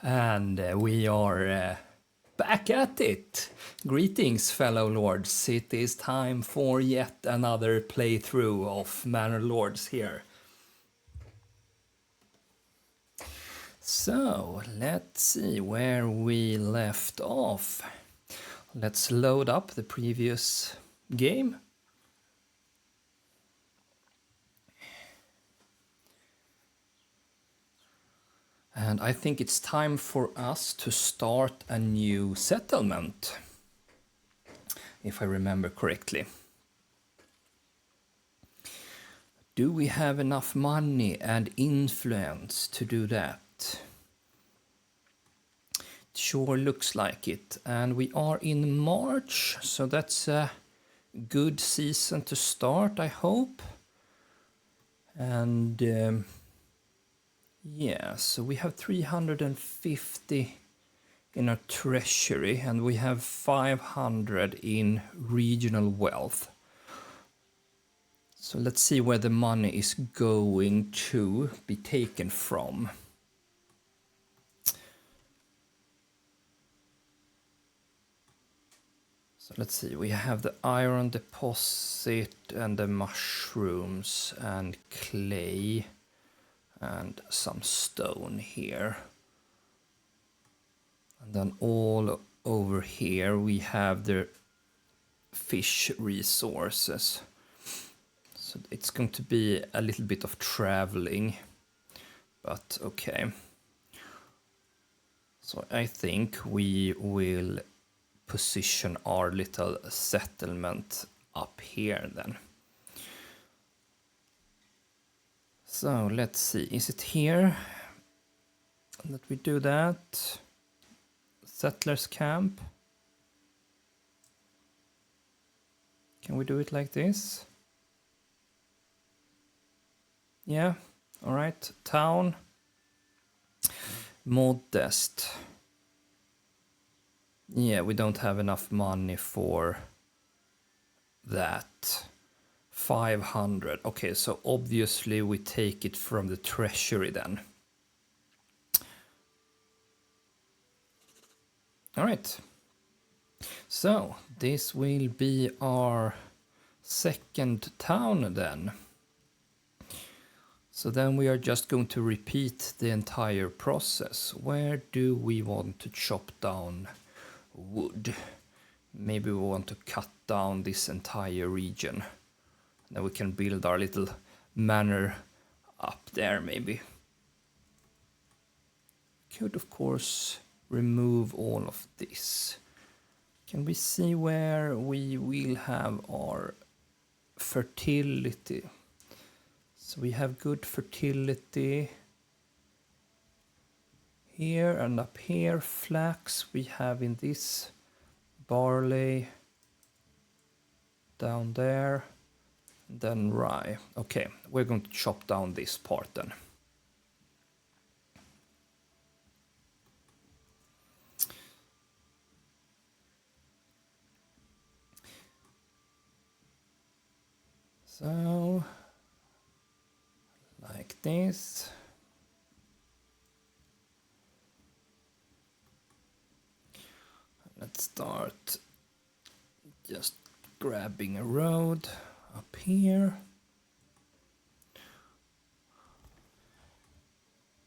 And we are back at it. Greetings, fellow lords. It is time for yet another playthrough of Manor Lords here. So, let's see where we left off. Let's load up the previous game. And I think it's time for us to start a new settlement, if I remember correctly. Do we have enough money and influence to do that? It sure looks like it. And we are in March, so that's a good season to start, I hope. And yeah, so we have 350 in our treasury and we have 500 in regional wealth. So let's see where the money is going to be taken from. So let's see, we have the iron deposit and the mushrooms and clay and some stone here. And then all over here we have the fish resources. So it's going to be a little bit of traveling, but okay. So I think we will position our little settlement up here then. So let's see, is it here that we do that? Settlers camp. Can we do it like this? Yeah, all right, town. Modest. Yeah, we don't have enough money for that. 500. Okay, so obviously we take it from the treasury then. All right. So this will be our second town then. So then we are just going to repeat the entire process. Where do we want to chop down wood? Maybe we want to cut down this entire region. Then we can build our little manor up there maybe. Could of course remove all of this. Can we see where we will have our fertility? So we have good fertility here and up here. Flax we have in this, barley down there, then rye. Okay, we're going to chop down this part then. So, like this. Let's start just grabbing a road up here.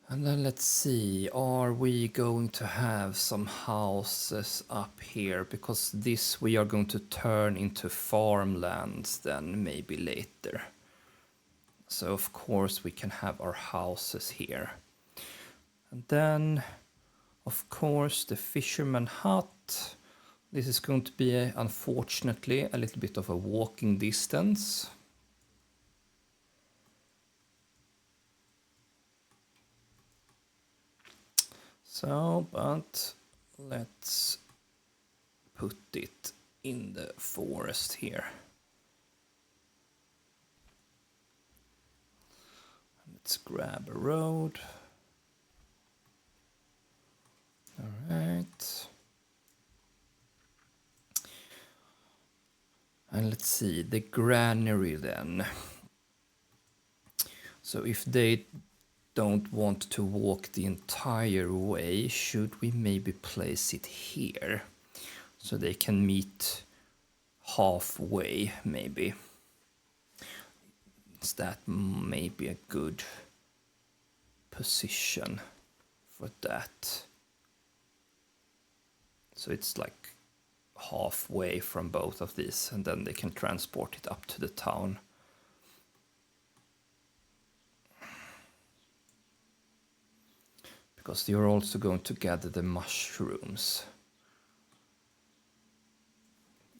And then let's see, are we going to have some houses up here? Because this we are going to turn into farmlands then maybe later. So of course we can have our houses here. And then of course the fisherman hut. This is going to be unfortunately a little bit of a walking distance. So, but let's put it in the forest here. Let's grab a road. All right. And let's see, the granary then. So if they don't want to walk the entire way, should we maybe place it here? So they can meet halfway, maybe. Is that maybe a good position for that? So it's like halfway from both of these, and then they can transport it up to the town. Because you're also going to gather the mushrooms.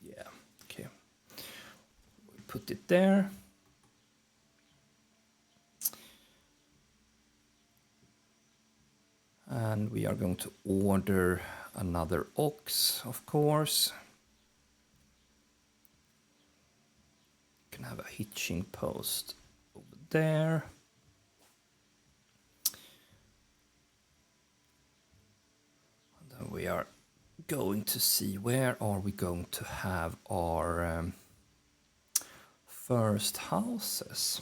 Yeah, okay. We put it there. And we are going to order another ox, of course. You can have a hitching post over there. And then we are going to see where are we going to have our first houses.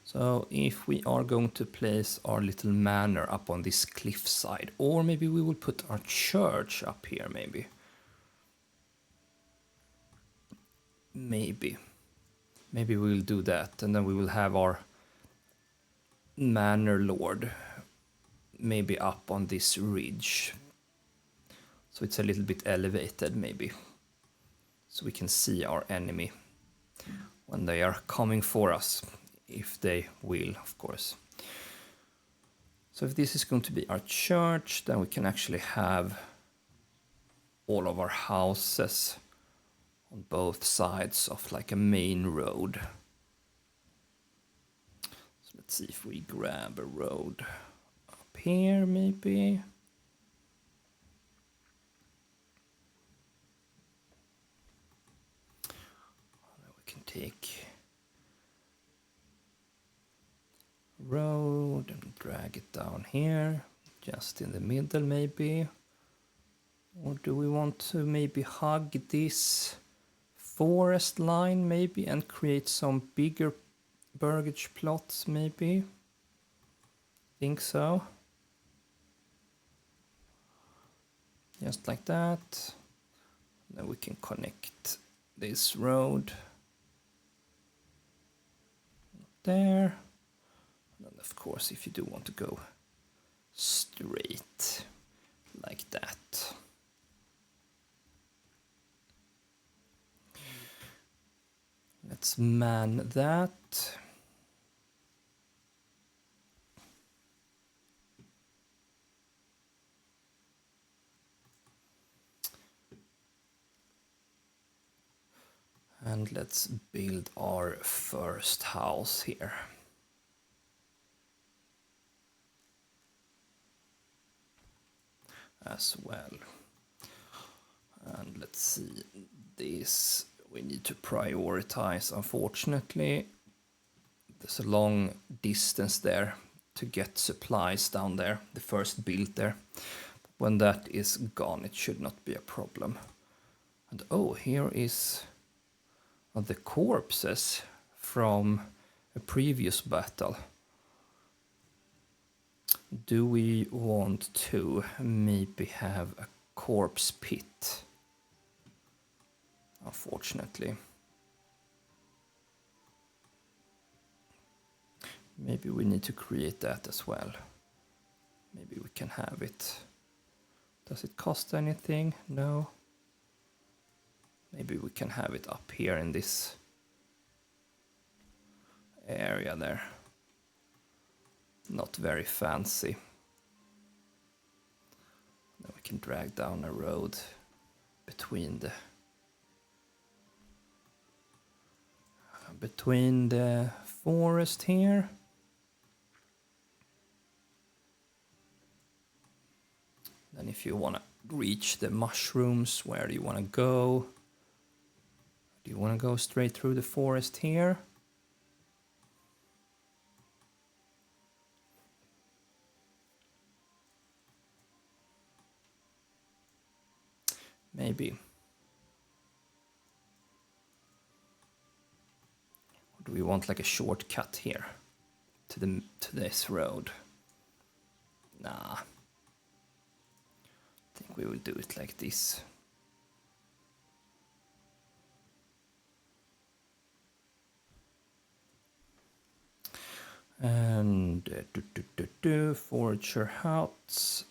So if we are going to place our little manor up on this cliffside, or maybe we will put our church up here, maybe. Maybe we'll do that, and then we will have our Manor Lord maybe up on this ridge. So it's a little bit elevated, maybe. So we can see our enemy when they are coming for us. If they will, of course. So if this is going to be our church, then we can actually have all of our houses on both sides of like a main road. So let's see if we grab a road up here, maybe. Then we can take road and drag it down here, just in the middle maybe. Or do we want to maybe hug this forest line maybe and create some bigger burgage plots maybe? Think so. Just like that. Then we can connect this road there. And then of course if you do want to go straight like that. Let's man that. And let's build our first house here. As well. And let's see, this we need to prioritize, unfortunately. There's a long distance there to get supplies down there, the first build there. When that is gone, it should not be a problem. And oh, here is the corpses from a previous battle. Do we want to maybe have a corpse pit? Unfortunately. Maybe we need to create that as well. Maybe we can have it. Does it cost anything? No. Maybe we can have it up here in this area there. Not very fancy. Then we can drag down a road between the forest here. Then if you want to reach the mushrooms, where do you want to go? Do you want to go straight through the forest here? Maybe. Or do we want like a shortcut here to this road? Nah. I think we will do it like this. And forager huts.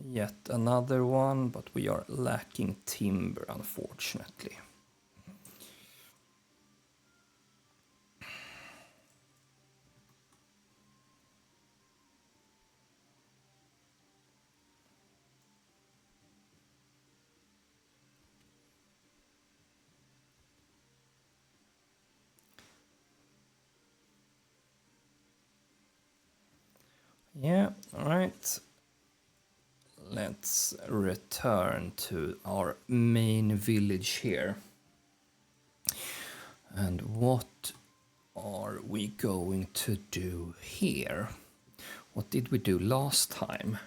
Yet another one, but we are lacking timber, unfortunately. Yeah, all right. Let's return to our main village here. And what are we going to do here? What did we do last time?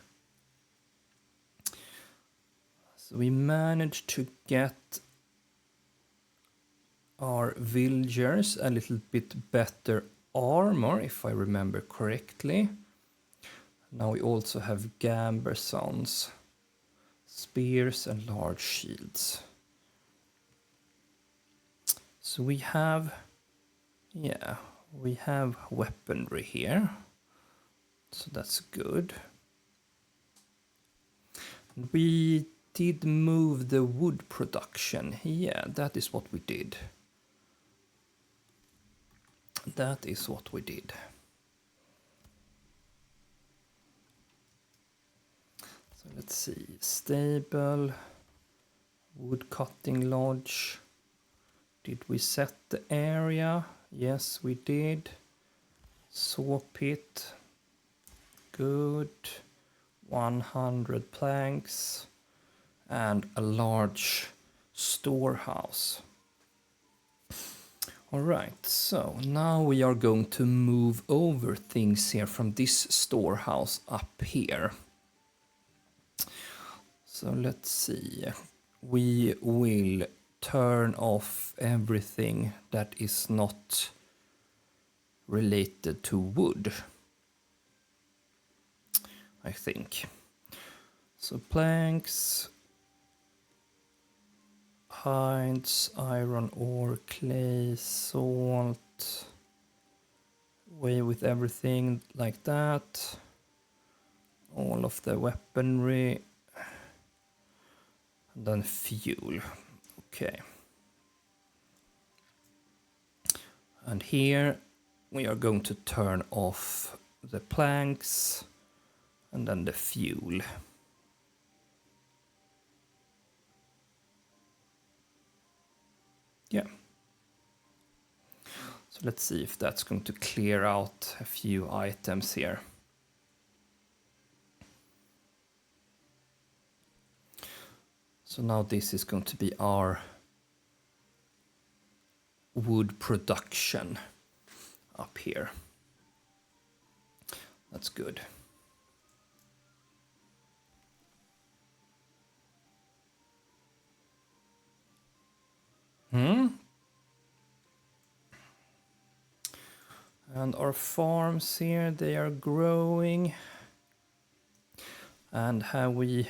So we managed to get our villagers a little bit better armor, if I remember correctly. Now we also have gambersons, spears and large shields. So we have, yeah, we have weaponry here. So that's good. We did move the wood production. Yeah, that is what we did. That is what we did. So let's see, stable, wood cutting lodge. Did we set the area? Yes, we did. Saw pit. Good. 100 planks. And a large storehouse. All right, so now we are going to move over things here from this storehouse up here. So let's see. We will turn off everything that is not related to wood, I think. So planks, hides, iron ore, clay, salt, away with everything like that. All of the weaponry, and then fuel. Okay. And here we are going to turn off the planks and then the fuel. Yeah. So let's see if that's going to clear out a few items here. So now this is going to be our wood production up here. That's good. And our farms here, they are growing. And have we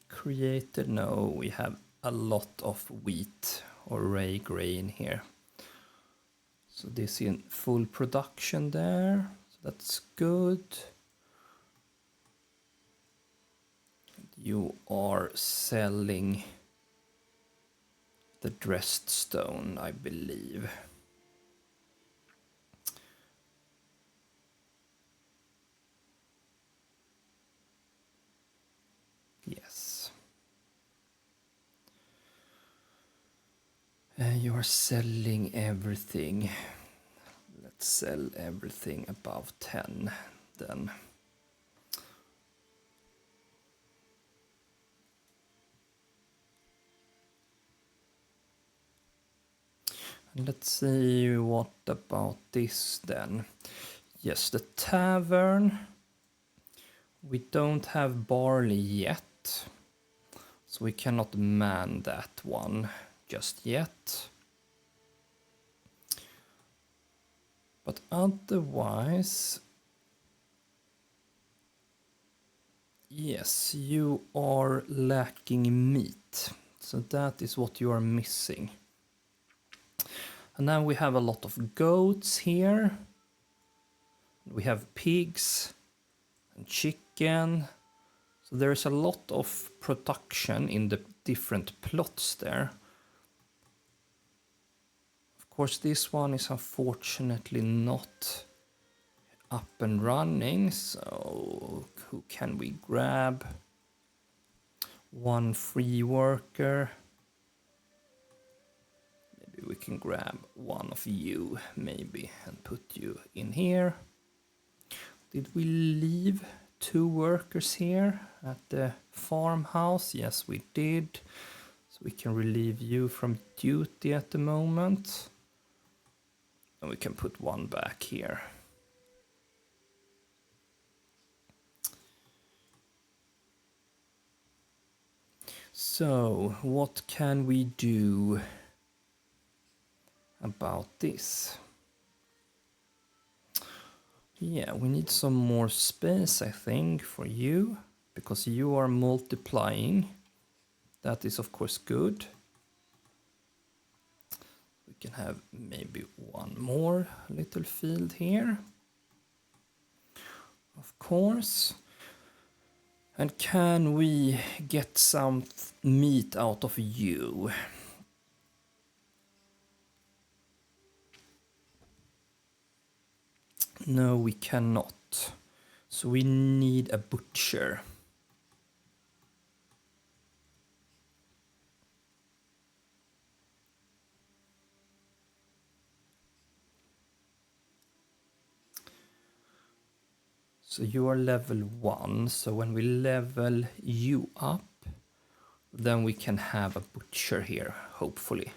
created? No, we have a lot of wheat or rye grain here. So this in full production there. So that's good. You are selling the dressed stone, I believe. Yes. You are selling everything. Let's sell everything above 10 then. Let's see, what about this then? Yes, the tavern. We don't have barley yet, so we cannot man that one just yet. But otherwise, yes, you are lacking meat. So that is what you are missing. And then we have a lot of goats here. We have pigs and chicken. So there's a lot of production in the different plots there. Of course, this one is unfortunately not up and running. So who can we grab? One free worker. Maybe we can grab one of you, maybe, and put you in here. Did we leave 2 workers here at the farmhouse? Yes, we did. So we can relieve you from duty at the moment. And we can put 1 back here. So, what can we do about this? Yeah, we need some more space, I think, for you, because you are multiplying. That is, of course, good. We can have maybe 1 more little field here, of course. And can we get some meat out of you? No, we cannot. So we need a butcher. So you are level 1, so when we level you up, then we can have a butcher here, hopefully.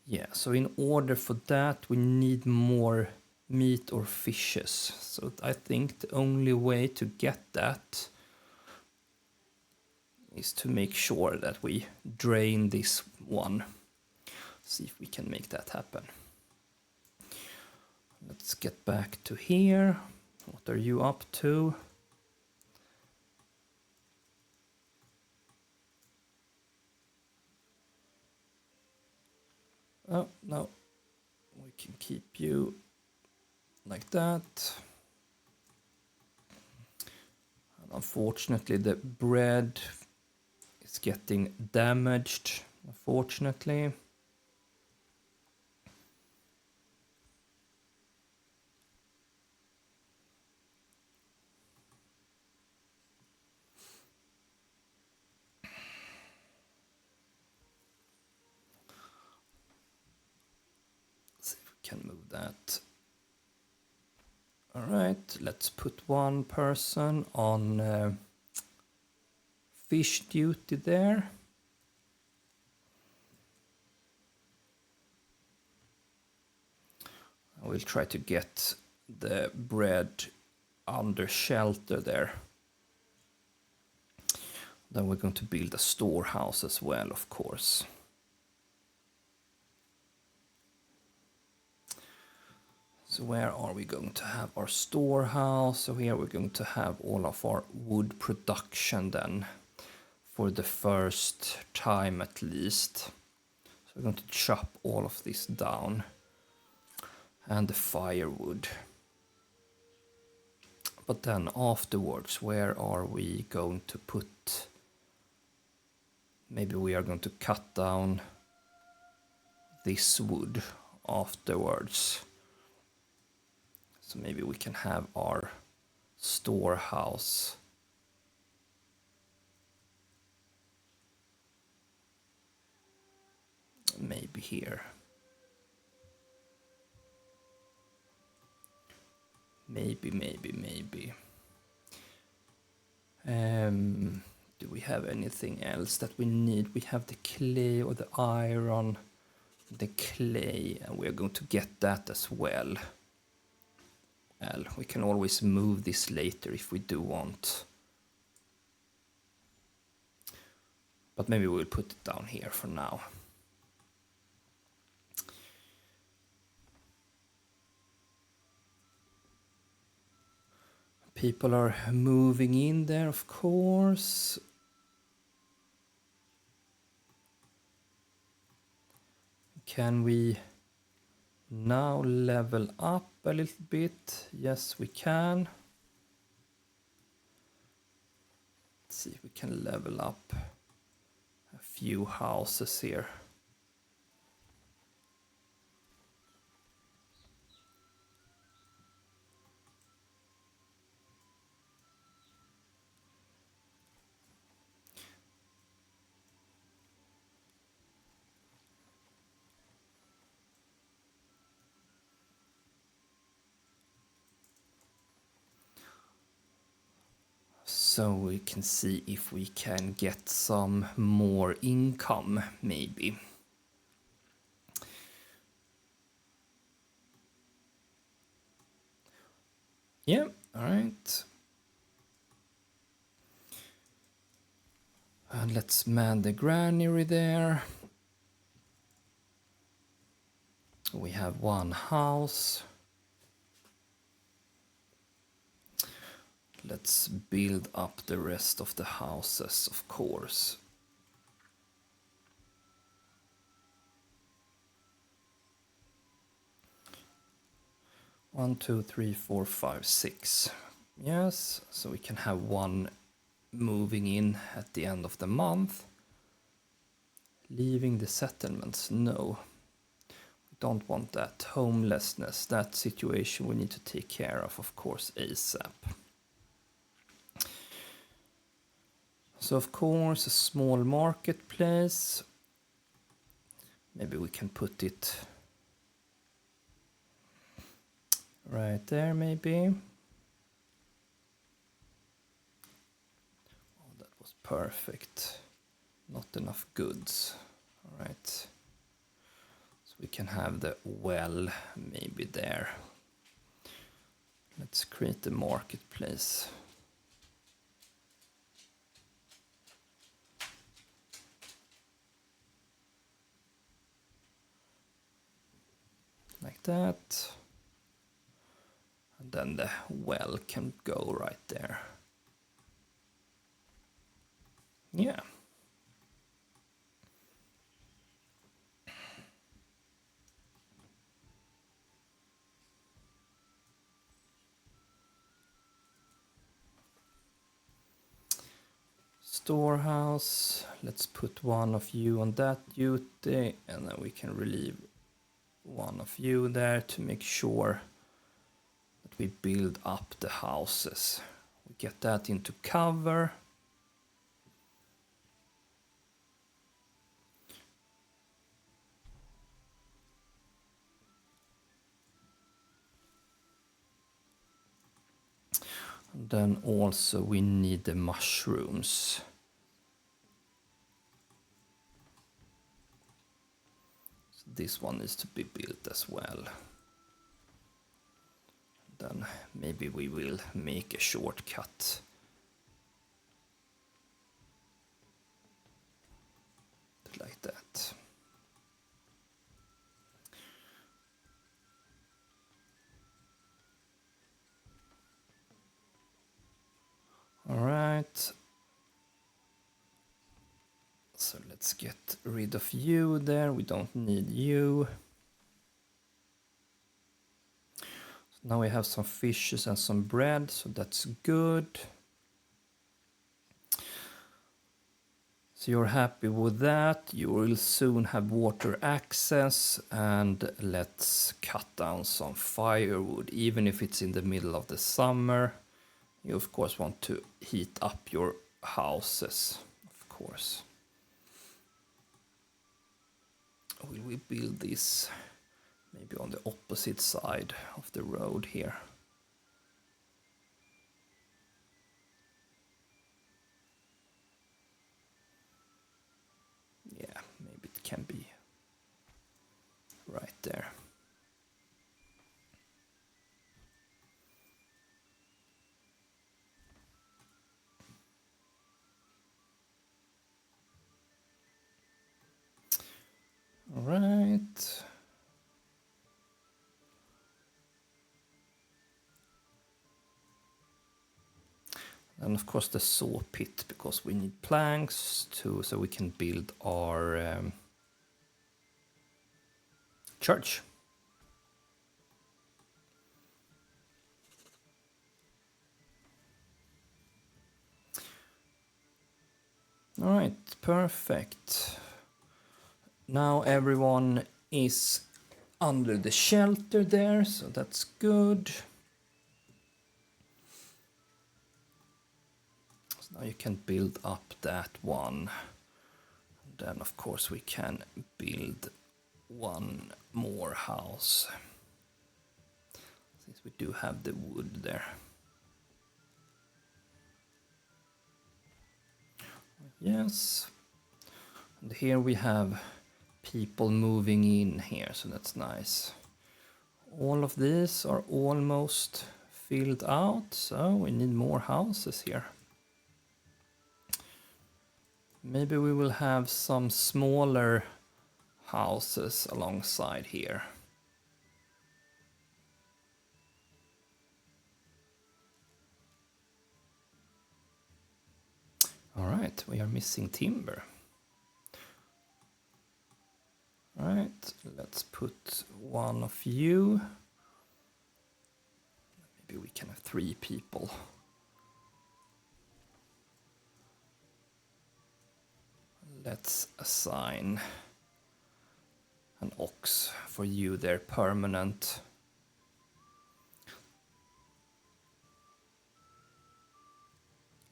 Yeah, so in order for that, we need more meat or fishes. So I think the only way to get that is to make sure that we drain this one. See if we can make that happen. Let's get back to here. What are you up to? Oh, no. We can keep you like that. And unfortunately, the bread is getting damaged, unfortunately. Let's see if we can move that. All right, let's put 1 person on fish duty there. I will try to get the bread under shelter there. Then we're going to build a storehouse as well, of course. So where are we going to have our storehouse? So here we're going to have all of our wood production then, for the first time at least. So we're going to chop all of this down. And the firewood. But then afterwards, where are we going to put? Maybe we are going to cut down this wood afterwards. So maybe we can have our storehouse maybe here. Maybe. Do we have anything else that we need? We have the clay or the iron, the clay, and we're going to get that as well. Well, we can always move this later if we do want. But maybe we'll put it down here for now. People are moving in there, of course. Can we now level up a little bit? Yes, we can. Let's see if we can level up a few houses here. So we can see if we can get some more income, maybe. Yeah, all right. And let's man the granary there. We have one house. Let's build up the rest of the houses, of course. 1, 2, 3, 4, 5, 6. Yes, so we can have one moving in at the end of the month. Leaving the settlements, no. We don't want that. Homelessness, that situation we need to take care of course, ASAP. So of course, a small marketplace. Maybe we can put it right there, maybe. Oh, that was perfect. Not enough goods. All right. So we can have the well maybe there. Let's create the marketplace. Like that. And then the well can go right there. Yeah. Storehouse. Let's put one of you on that duty, and then we can relieve one of you there to make sure that we build up the houses. We get that into cover. And then also we need the mushrooms. So this one needs to be built as well. Then maybe we will make a shortcut. Like that. All right. So let's get rid of you there. We don't need you. So now we have some fishes and some bread, so that's good. So you're happy with that. You will soon have water access, and let's cut down some firewood, even if it's in the middle of the summer. You of course want to heat up your houses, of course. Will we build this maybe on the opposite side of the road here? Yeah, maybe it can be right there. All right. And of course the saw pit, because we need planks so we can build our church. All right, perfect. Now everyone is under the shelter there, so that's good. So now you can build up that one. Then of course we can build one more house, since we do have the wood there. Yes. And here we have people moving in here, so that's nice. All of these are almost filled out, so we need more houses here. Maybe we will have some smaller houses alongside here. All right, we are missing timber. All right, let's put one of you. Maybe we can have 3 people. Let's assign an ox for you there, permanent.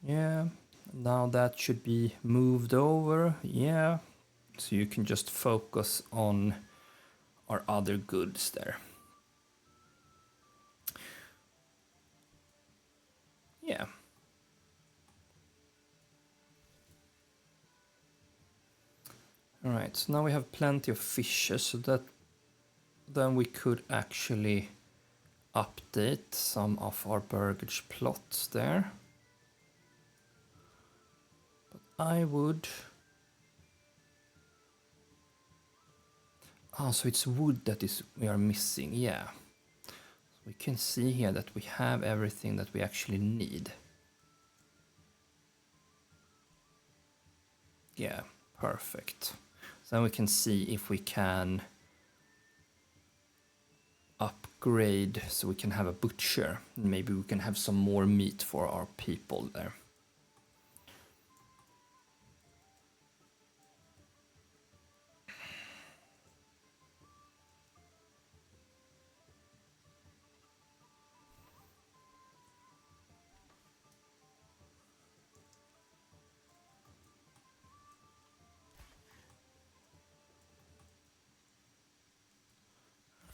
Yeah, now that should be moved over. Yeah, so you can just focus on our other goods there. Yeah. All right, so now we have plenty of fishes, so that then we could actually update some of our burgage plots there. But I would... Oh, so it's wood that we are missing, yeah. So we can see here that we have everything that we actually need. Yeah, perfect. So then we can see if we can upgrade so we can have a butcher. Maybe we can have some more meat for our people there.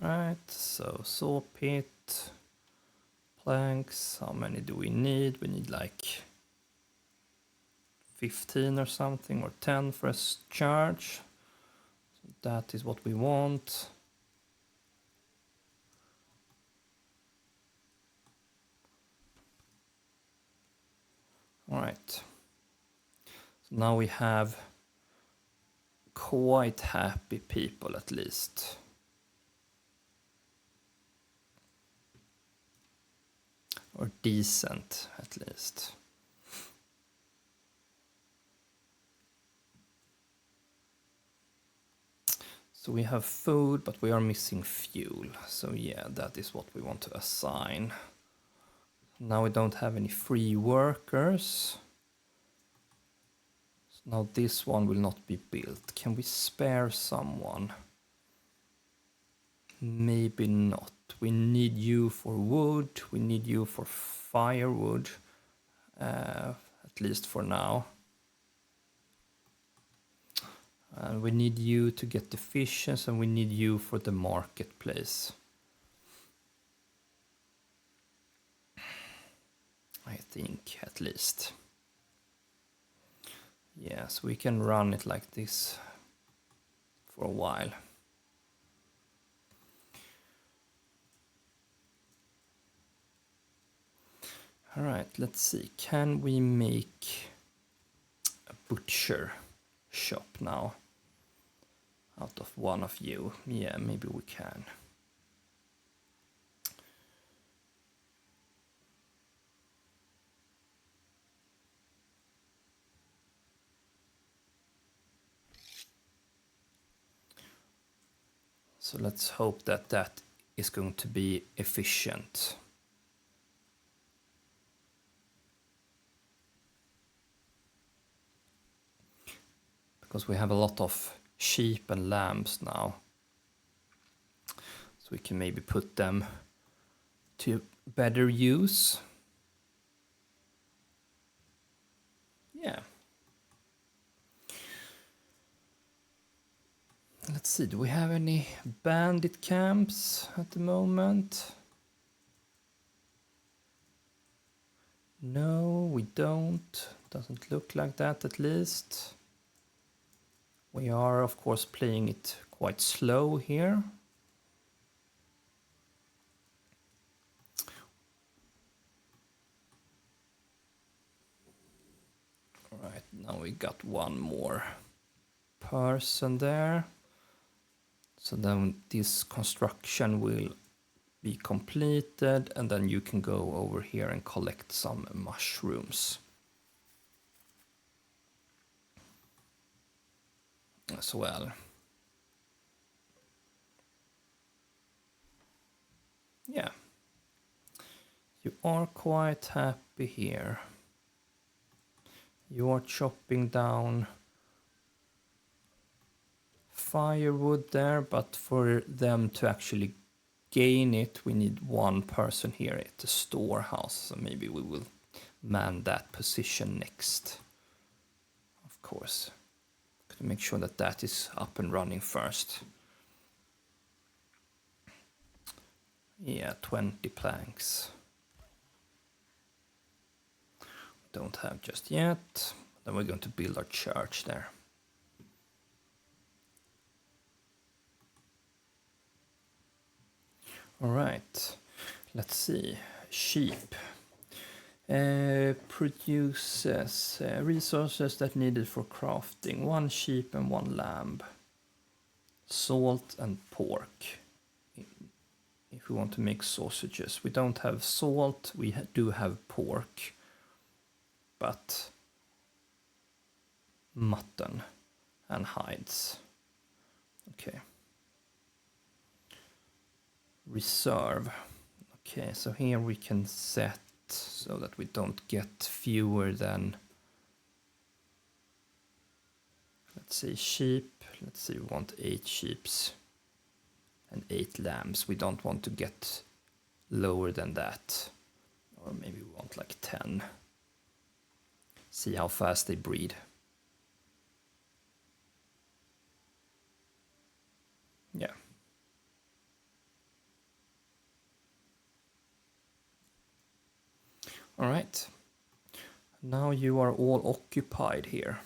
Right, so saw pit, planks, how many do we need? We need like 15 or something, or 10 for a charge. So that is what we want. All right. So now we have quite happy people at least. Or decent at least. So we have food, but we are missing fuel. So yeah, that is what we want to assign. Now we don't have any free workers. So now this one will not be built. Can we spare someone? Maybe not. We need you for wood. We need you for firewood. At least for now. And we need you to get the fishes, and we need you for the marketplace. I think, at least. Yes, we can run it like this for a while. All right, let's see. Can we make a butcher shop now out of one of you? Yeah, maybe we can. So let's hope that that is going to be efficient. Because we have a lot of sheep and lambs now. So we can maybe put them to better use. Yeah. Let's see, do we have any bandit camps at the moment? No, we don't. Doesn't look like that at least. We are, of course, playing it quite slow here. All right, now we got one more person there. So then this construction will be completed, and then you can go over here and collect some mushrooms as well. Yeah. You are quite happy here. You are chopping down firewood there, but for them to actually gain it, we need one person here at the storehouse. So maybe we will man that position next. Of course. To make sure that that is up and running first. Yeah, 20 planks. Don't have just yet. Then we're going to build our church there. All right, let's see. Sheep produces resources that needed for crafting. 1 sheep and 1 lamb. Salt and pork. If we want to make sausages. We don't have salt, we do have pork. But mutton and hides. Okay. Reserve. Okay, so here we can set so that we don't get fewer than, let's say, sheep. Let's say we want 8 sheeps and 8 lambs. We don't want to get lower than that. Or maybe we want like 10. See how fast they breed. Yeah. All right. Now you are all occupied here.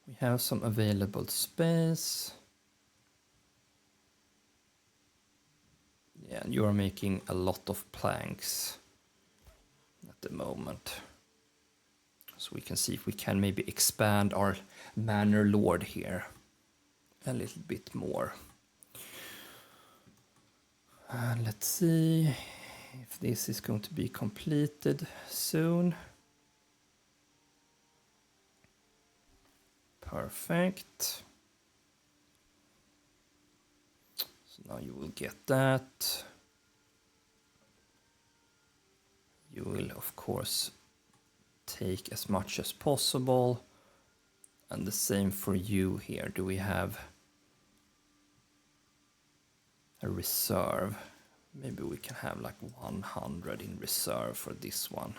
We have some available space. Yeah, and you are making a lot of planks at the moment. So we can see if we can maybe expand our Manor Lord here a little bit more. And let's see if this is going to be completed soon. Perfect. So now you will get that. You will, of course, take as much as possible. And the same for you here. Do we have a reserve? Maybe we can have like 100 in reserve for this one.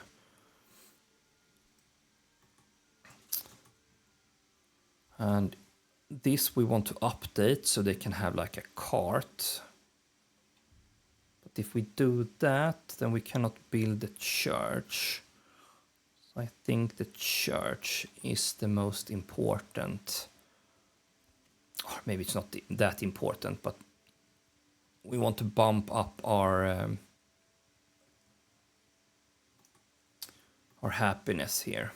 And this we want to update so they can have like a cart. But if we do that, then we cannot build the church. So I think the church is the most important. Or maybe it's not that important, but we want to bump up our happiness here.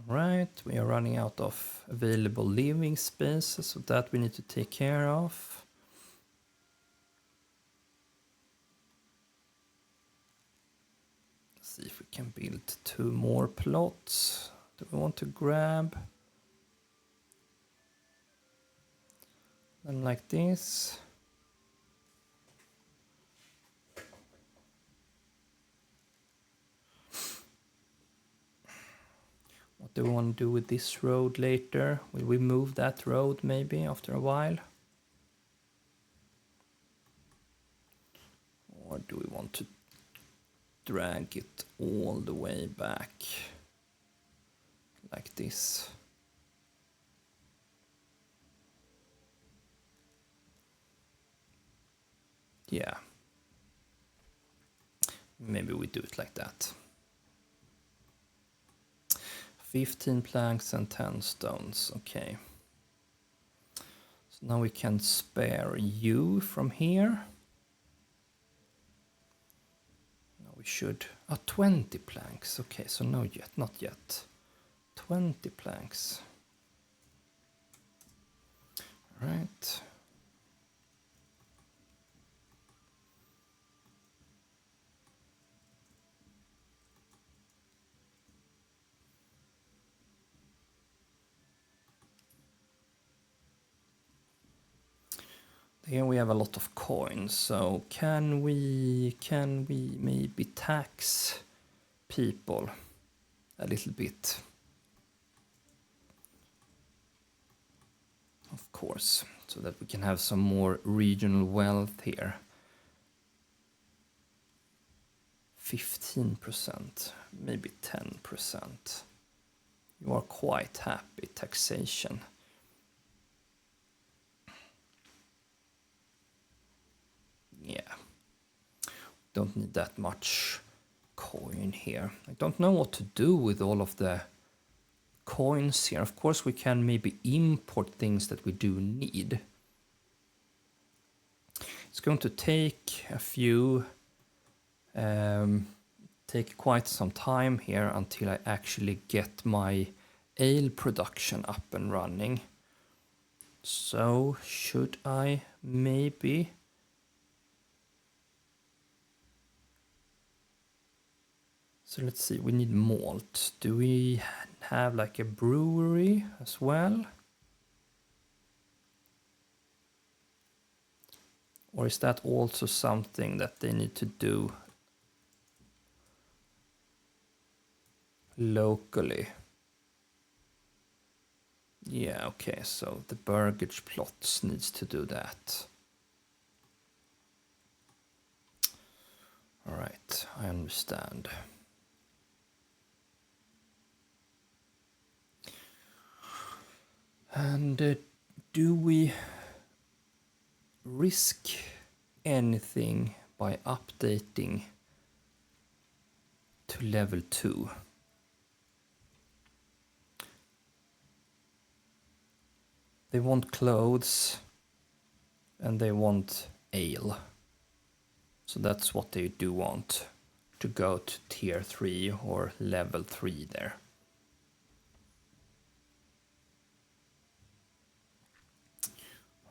Right, we are running out of available living spaces, so that we need to take care of. Let's see if we can build 2 more plots Do we want to grab them like this? What do we want to do with this road later? Will we move that road maybe after a while? Or do we want to drag it all the way back like this? Yeah. Maybe we do it like that. 15 planks and 10 stones, okay. So now we can spare you from here. Now we should, 20 planks, okay, so no yet, not yet. 20 planks. All right. Here we have a lot of coins, so can we maybe tax people a little bit? Of course, so that we can have some more regional wealth here. 15%, maybe 10%. You are quite happy, taxation. Yeah, don't need that much coin here. I don't know what to do with all of the coins here. Of course, we can maybe import things that we do need. It's going to take a few, take quite some time here until I actually get my ale production up and running. So should I maybe... So let's see, we need malt. Do we have like a brewery as well? Or is that also something that they need to do locally? Yeah, okay, so the Burgage plots needs to do that. All right, I understand. And do we risk anything by updating to level 2? They want clothes and they want ale. So that's what they do want, to go to tier 3 or level 3 there.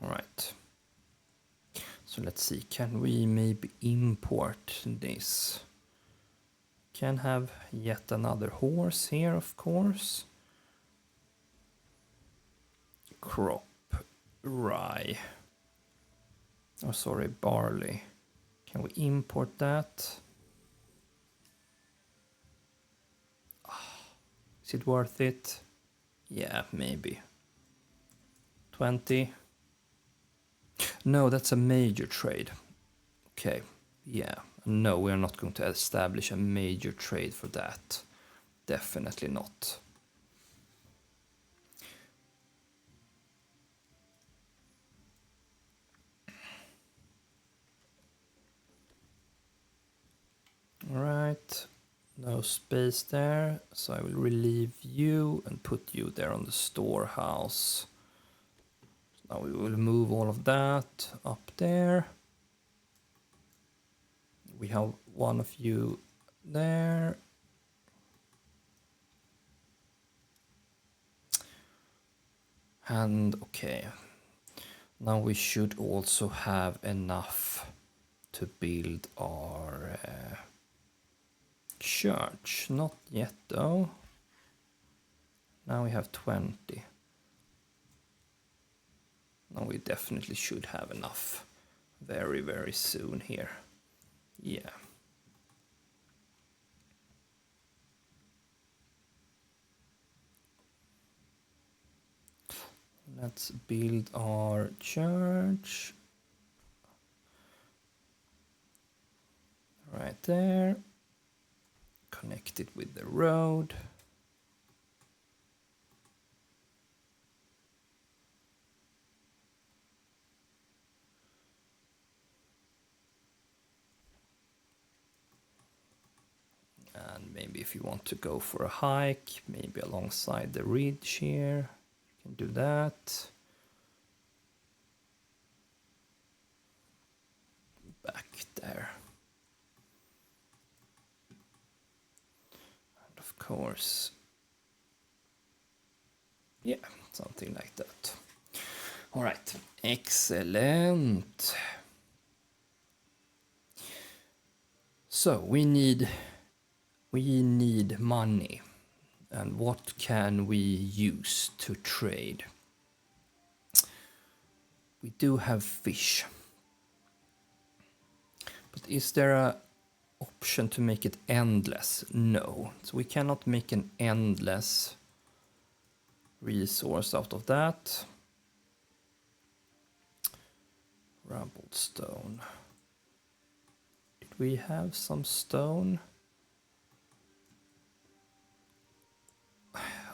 All right. So let's see, can we maybe import this? Can have yet another horse here, of course. Crop, rye. Oh, sorry, barley. Can we import that? Is it worth it? Yeah, maybe. 20. No, that's a major trade. Okay, yeah. No, we are not going to establish a major trade for that. Definitely not. All right, no space there, so I will relieve you and put you there on the storehouse. So now we will move all of that up there. We have one of you there. And okay, now we should also have enough to build our church. Not yet though. Now we have 20. Now we definitely should have enough very, very soon here. Yeah. Let's build our church. Right there. Connect it with the road. And maybe if you want to go for a hike, maybe alongside the ridge here, you can do that. Back there. And of course, yeah, something like that. All right, excellent. So we need money. And what can we use to trade? We do have fish. But is there a option to make it endless? No. So we cannot make an endless resource out of that. Rubbled stone. Did we have some stone?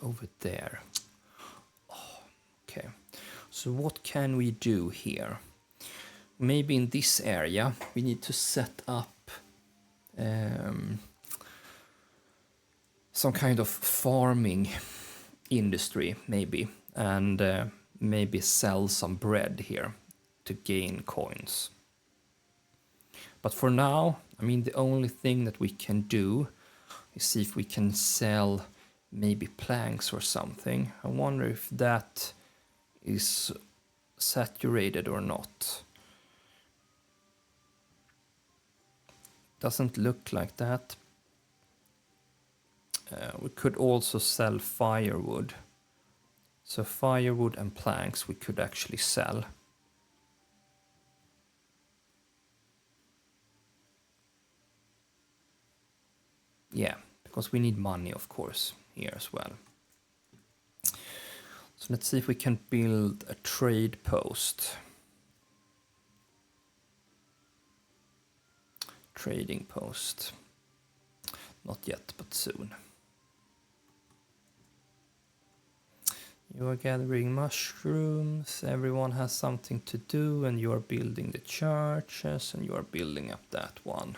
Over there. Oh, okay. So what can we do here? Maybe in this area we need to set up some kind of farming industry, maybe, and maybe sell some bread here to gain coins. But for now, I mean, the only thing that we can do is see if we can sell maybe planks or something. I wonder if that is saturated or not. Doesn't look like that. We could also sell firewood. So firewood and planks we could actually sell. Yeah, because we need money, of course, here as well. So let's see if we can build a trade post. Trading post. Not yet, but soon. You are gathering mushrooms, everyone has something to do, and you are building the churches, and you are building up that one.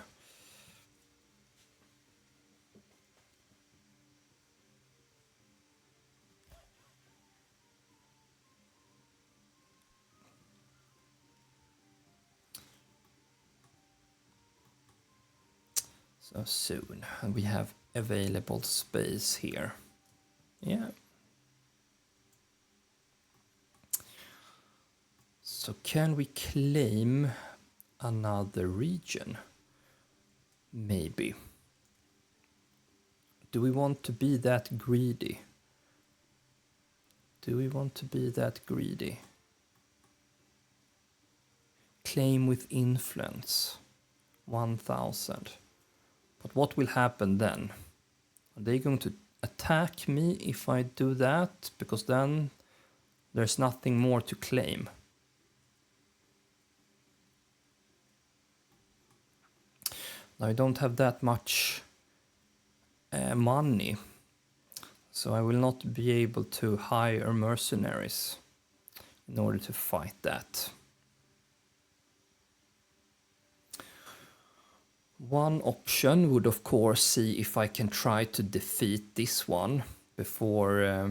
So soon, and we have available space here. Yeah. So can we claim another region? Maybe. Do we want to be that greedy? Do we want to be that greedy? Claim with influence. 1000. But what will happen then? Are they going to attack me if I do that? Because then there's nothing more to claim. Now I don't have that much money, so I will not be able to hire mercenaries in order to fight that. One option would of course see if I can try to defeat this one before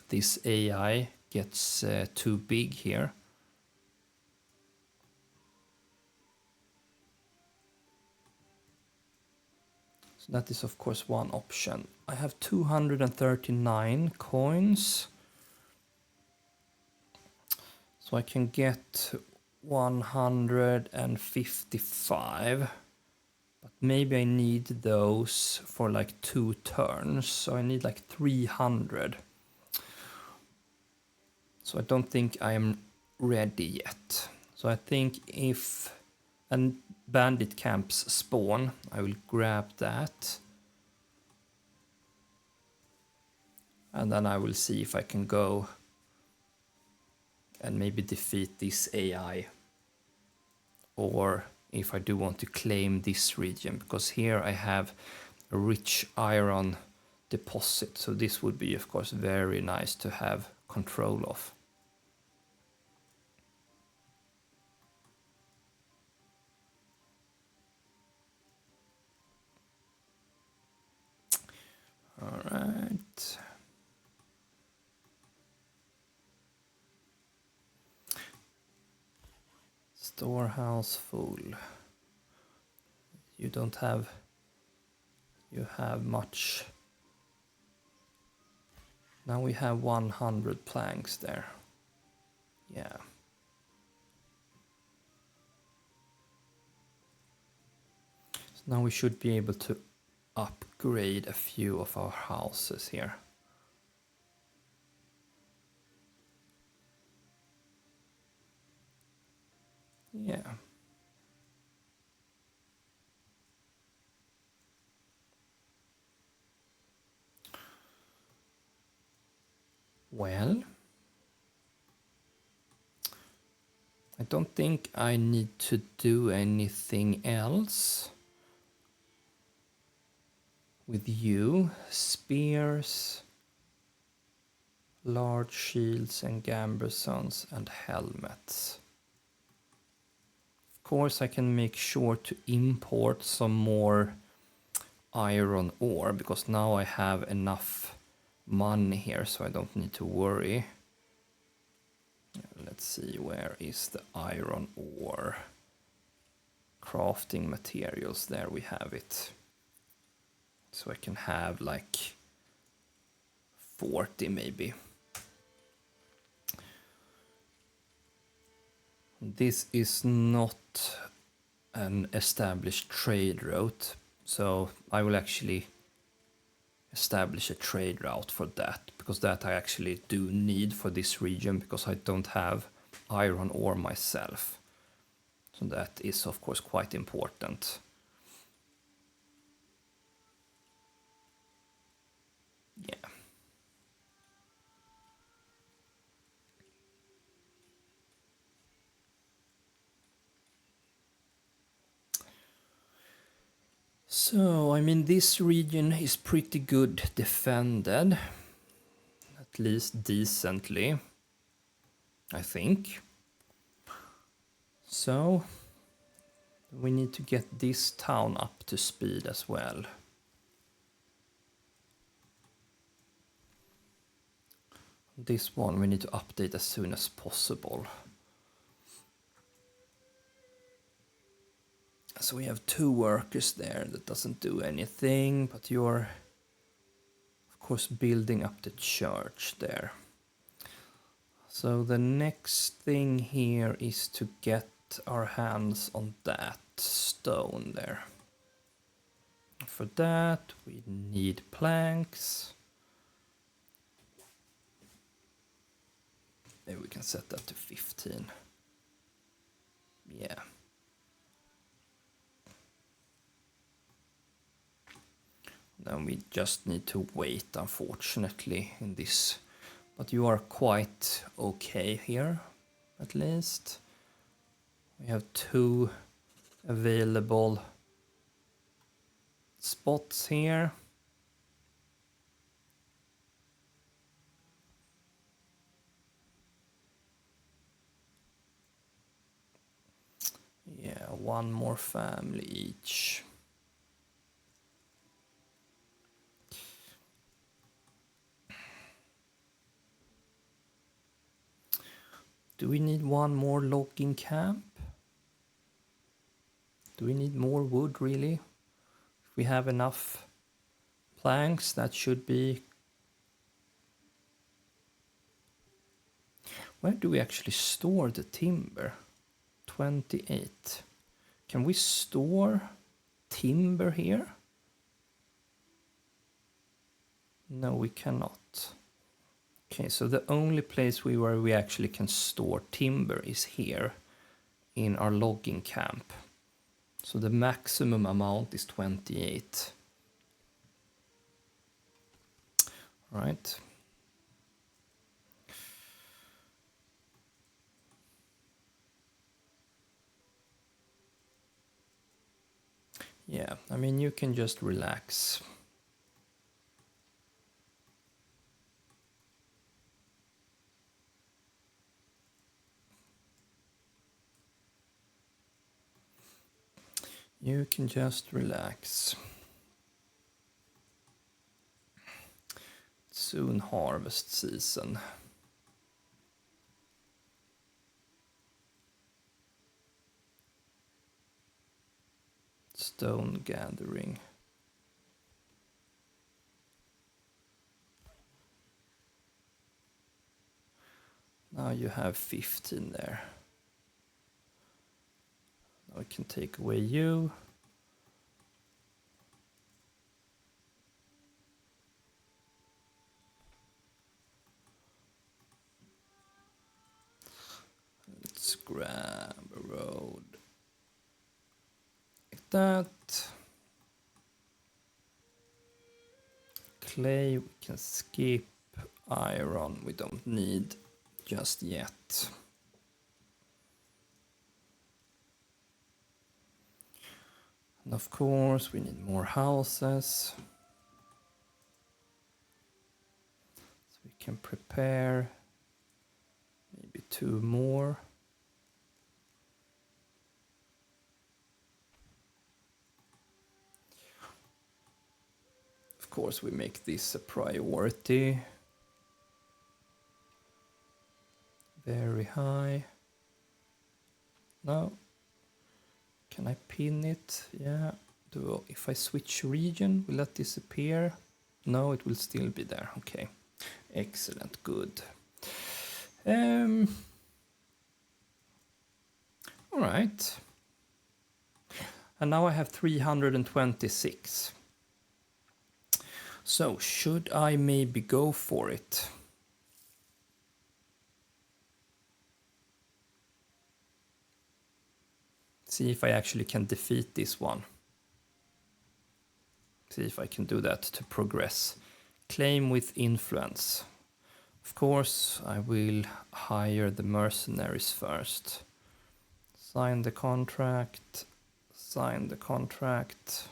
this AI gets too big here. So that is of course one option. I have 239 coins. So I can get 155. But maybe I need those for like 2 turns. So I need like 300. So I don't think I am ready yet. So I think if a bandit camps spawn, I will grab that. And then I will see if I can go and maybe defeat this AI. Or if I do want to claim this region, because here I have a rich iron deposit. So this would be, of course, very nice to have control of. All right. Storehouse full. You don't have... You have much. Now we have 100 planks there. Yeah. So now we should be able to upgrade a few of our houses here. Yeah. Well, I don't think I need to do anything else with you. Spears, large shields and gambesons and helmets. Of course, I can make sure to import some more iron ore, because now I have enough money here, so I don't need to worry. Let's see, where is the iron ore? Crafting materials, there we have it. So I can have like 40 maybe. This is not an established trade route, so I will actually establish a trade route for that, because that I actually do need for this region, because I don't have iron ore myself. So that is of course quite important. Yeah. So, I mean, this region is pretty good defended, at least decently, I think. So, we need to get this town up to speed as well. This one we need to update as soon as possible. So we have 2 workers there that doesn't do anything, but you're of course building up the church there. So the next thing here is to get our hands on that stone there. For that we need planks. Maybe we can set that to 15. Yeah. Then we just need to wait, unfortunately, in this. But you are quite okay here, at least. We have 2 available spots here. Yeah, 1 more family each. Do we need 1 more logging camp? Do we need more wood, really? If we have enough planks, that should be... Where do we actually store the timber? 28. Can we store timber here? No, we cannot. Okay, so the only place where we actually can store timber is here in our logging camp. So the maximum amount is 28. Right. Yeah, I mean, you can just relax. You can just relax. Soon harvest season. Stone gathering. Now you have 15 there. Now I can take away you. Let's grab a road. Like that. Clay we can skip. Iron we don't need just yet. And of course we need more houses. So we can prepare maybe 2 more. Of course we make this a priority. Very high. Now, can I pin it? Yeah. If I switch region, will that disappear? No, it will still be there. Okay. Excellent. Good. All right. And now I have 326. So should I maybe go for it? See if I actually can defeat this one. See if I can do that to progress. Claim with influence. Of course, I will hire the mercenaries first. Sign the contract. Sign the contract.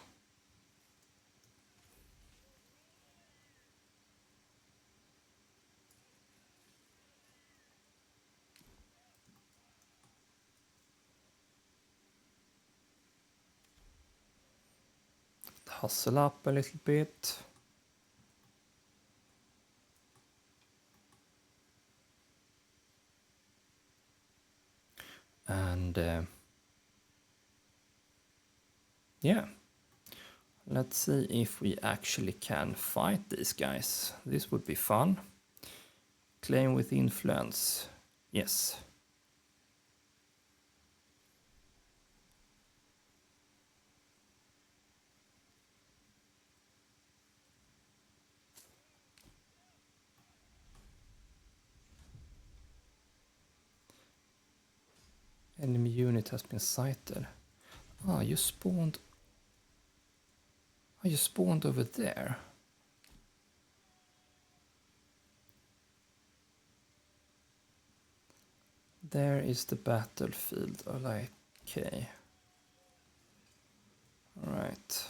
Hustle up a little bit. And yeah, let's see if we actually can fight these guys. This would be fun. Claim with influence. Yes. Enemy unit has been sighted. Ah, you spawned. Oh, you spawned over there. There is the battlefield. Oh, like, okay. All right.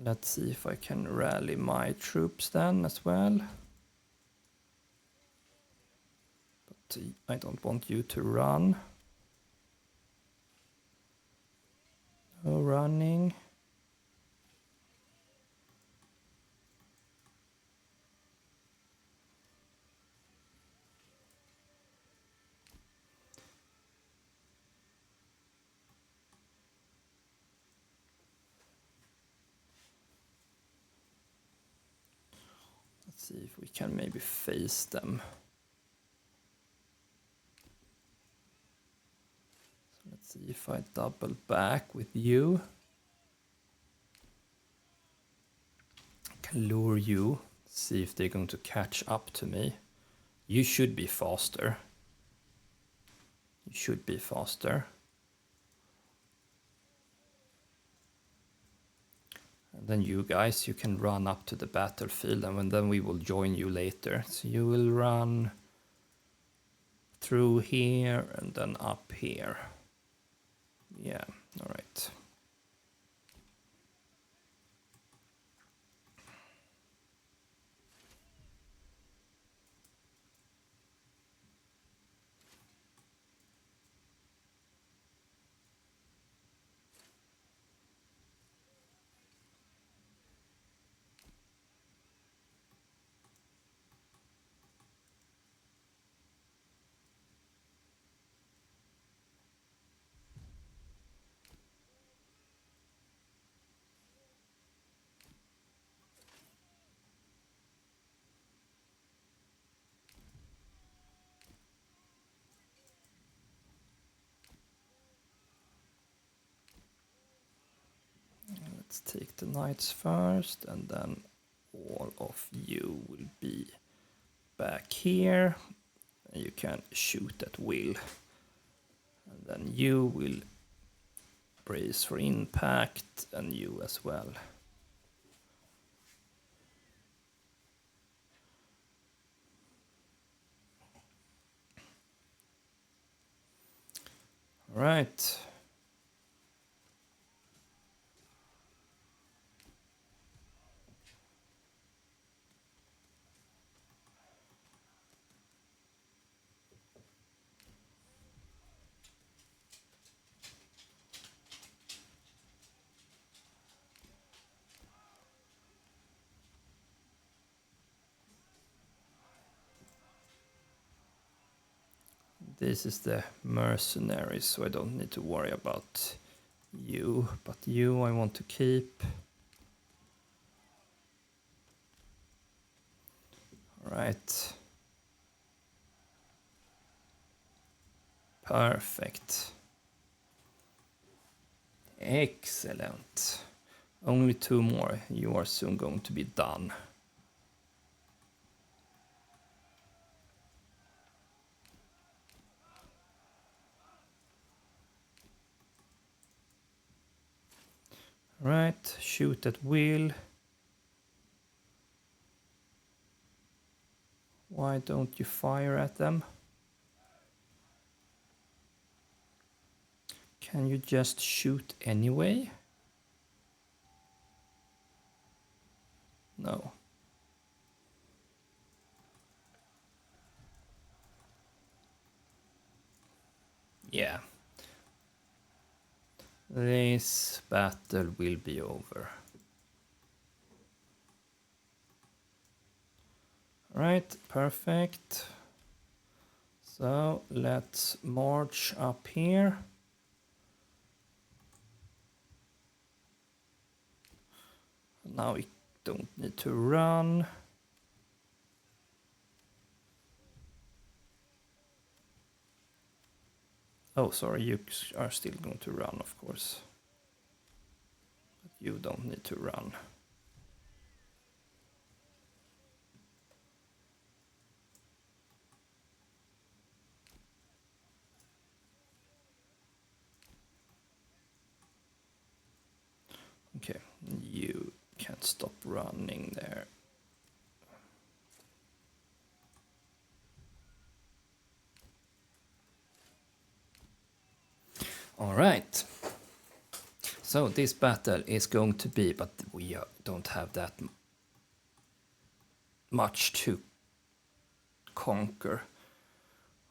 Let's see if I can rally my troops then as well. But I don't want you to run. No running. See if we can maybe face them. So let's see if I double back with you. I can lure you, see if they're going to catch up to me. You should be faster. You should be faster. And then you guys, you can run up to the battlefield and then we will join you later. So you will run through here and then up here. Yeah, all right. Let's take the knights first, and then all of you will be back here. And you can shoot at will. And then you will brace for impact, and you as well. All right. This is the mercenaries, so I don't need to worry about you. But you I want to keep. All right. Perfect. Excellent. Only 2 more. You are soon going to be done. Right, shoot at will. Why don't you fire at them? Can you just shoot anyway? No. Yeah. This battle will be over. Right, perfect. So let's march up here. Now we don't need to run. Oh, sorry, you are still going to run, of course. But you don't need to run. Okay, you can't stop running there. All right. So this battle is going to be, but we don't have that much to conquer.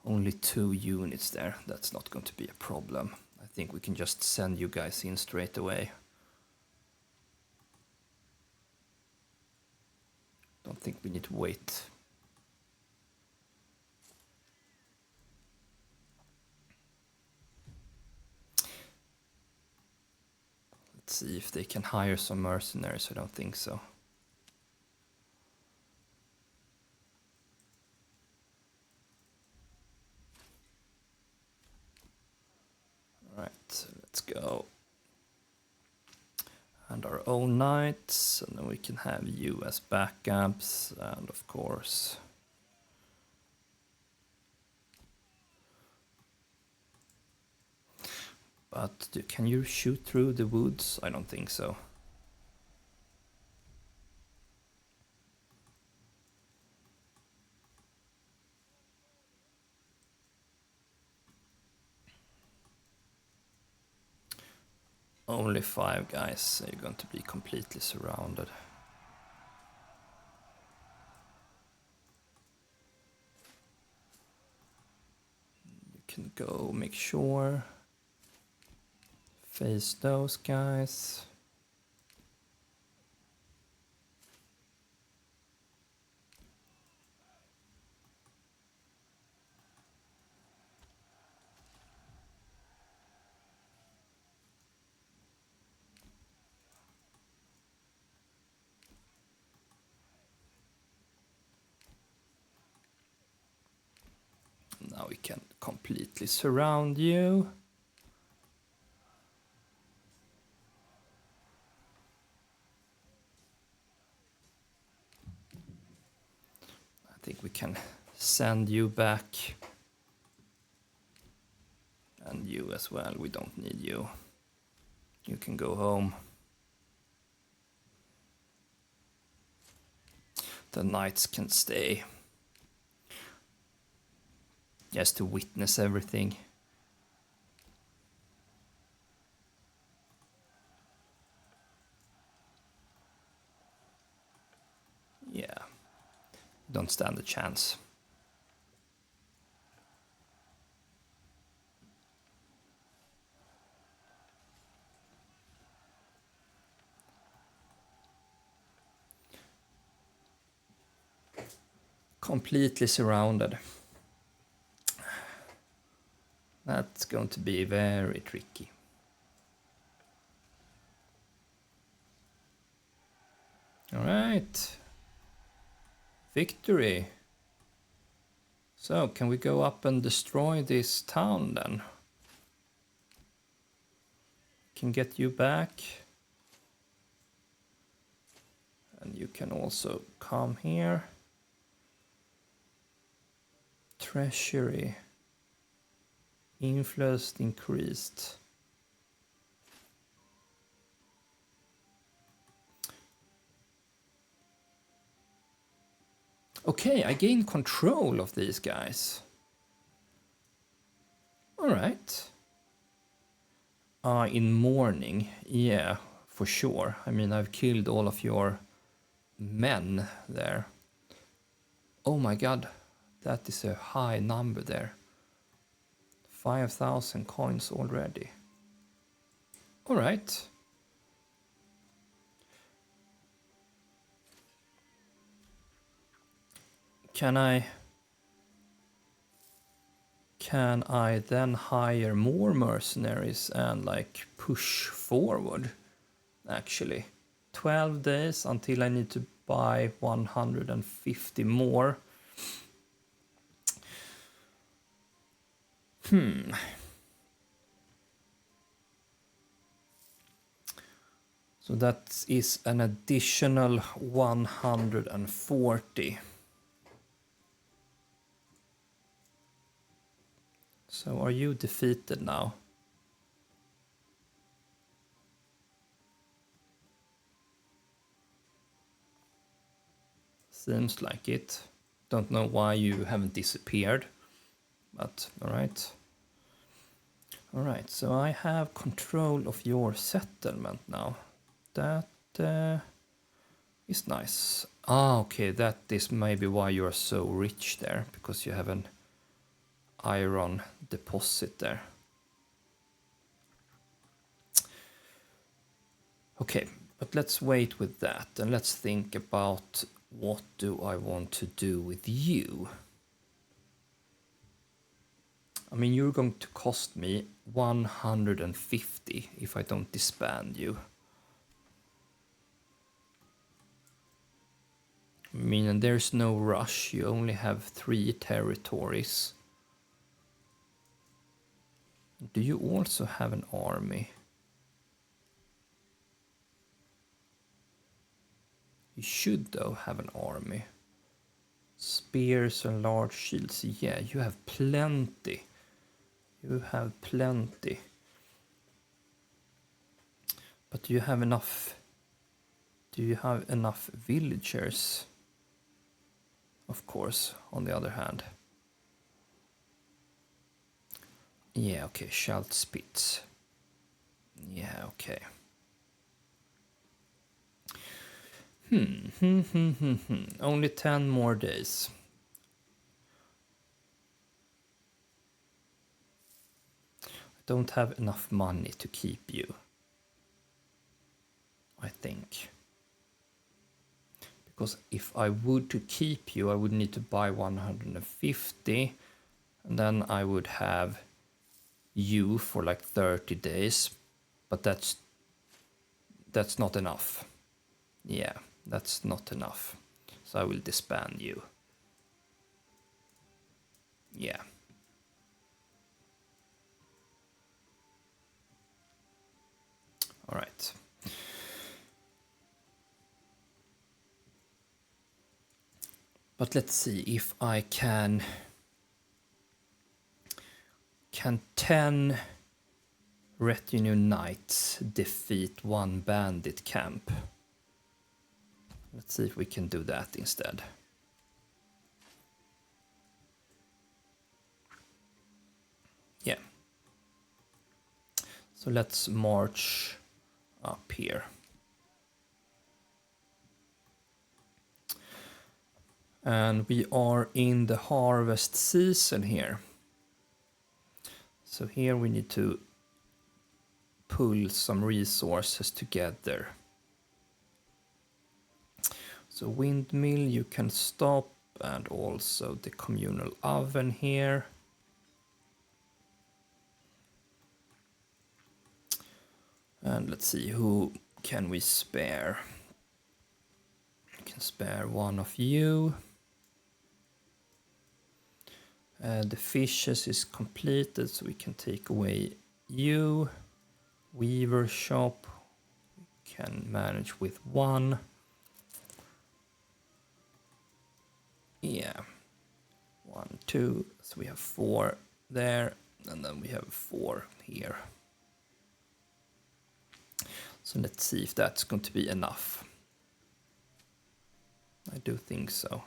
Only 2 units there. That's not going to be a problem. I think we can just send you guys in straight away. Don't think we need to wait. Let's see if they can hire some mercenaries. I don't think so. go. And our own knights, and then we can have US backups, and of course... But can you shoot through the woods? I don't think so. Only 5 guys, so you're going to be completely surrounded. You can go make sure. Face those guys. Now we can completely surround you. I think we can send you back. And you as well, we don't need you. You can go home. The knights can stay. Just to witness everything. Yeah. Don't stand a chance. Completely surrounded. That's going to be very tricky. All right. Victory. So, can we go up and destroy this town then? Can get you back. And you can also come here. Treasury. Influence increased. Okay, I gained control of these guys. Alright. In mourning, yeah, for sure. I mean, I've killed all of your men there. Oh my god, that is a high number there. 5,000 coins already. Alright. Can I then hire more mercenaries and like push forward? Actually, 12 days until I need to buy 150 more. So that is an additional 140. So are you defeated now? Seems like it. Don't know why you haven't disappeared, but alright. Alright, so I have control of your settlement now. That is nice. Ah, okay, that is maybe why you're so rich there, because you have an iron deposit there. Okay, but let's wait with that and let's think about what do I want to do with you. I mean, you're going to cost me 150 if I don't disband you. I mean, and there's no rush, you only have 3 territories. Do you also have an army? You should, though, have an army. Spears and large shields. Yeah, you have plenty. You have plenty. But do you have enough? Do you have enough villagers? Of course, on the other hand. Yeah, okay, Schaldspitz. Yeah, okay. Only 10 more days. I don't have enough money to keep you, I think. Because if I would to keep you, I would need to buy 150, and then I would have you for like 30 days, but that's not enough. Yeah, that's not enough. So I will disband you. Yeah. All right. But let's see if I can 10 retinue knights defeat one bandit camp. Let's see if we can do that instead. Yeah. So let's march up here. And we are in the harvest season here. So here we need to pull some resources together. So windmill you can stop, and also the communal oven here. And let's see, who can we spare? We can spare one of you. The fishes is completed, so we can take away you. Weaver shop, we can manage with one. Yeah, 1, 2, so we have 4 there, and then we have 4 here. So let's see if that's going to be enough. I do think so.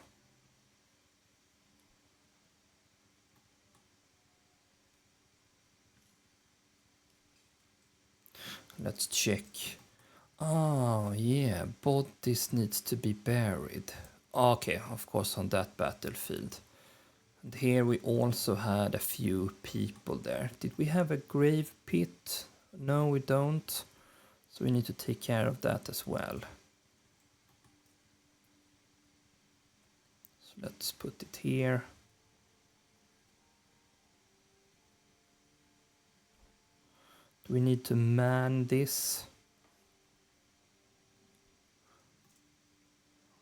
Let's check. Oh, yeah, bodies needs to be buried. Okay, of course, on that battlefield. And here we also had a few people there. Did we have a grave pit? No, we don't. So we need to take care of that as well. So let's put it here. Do we need to man this?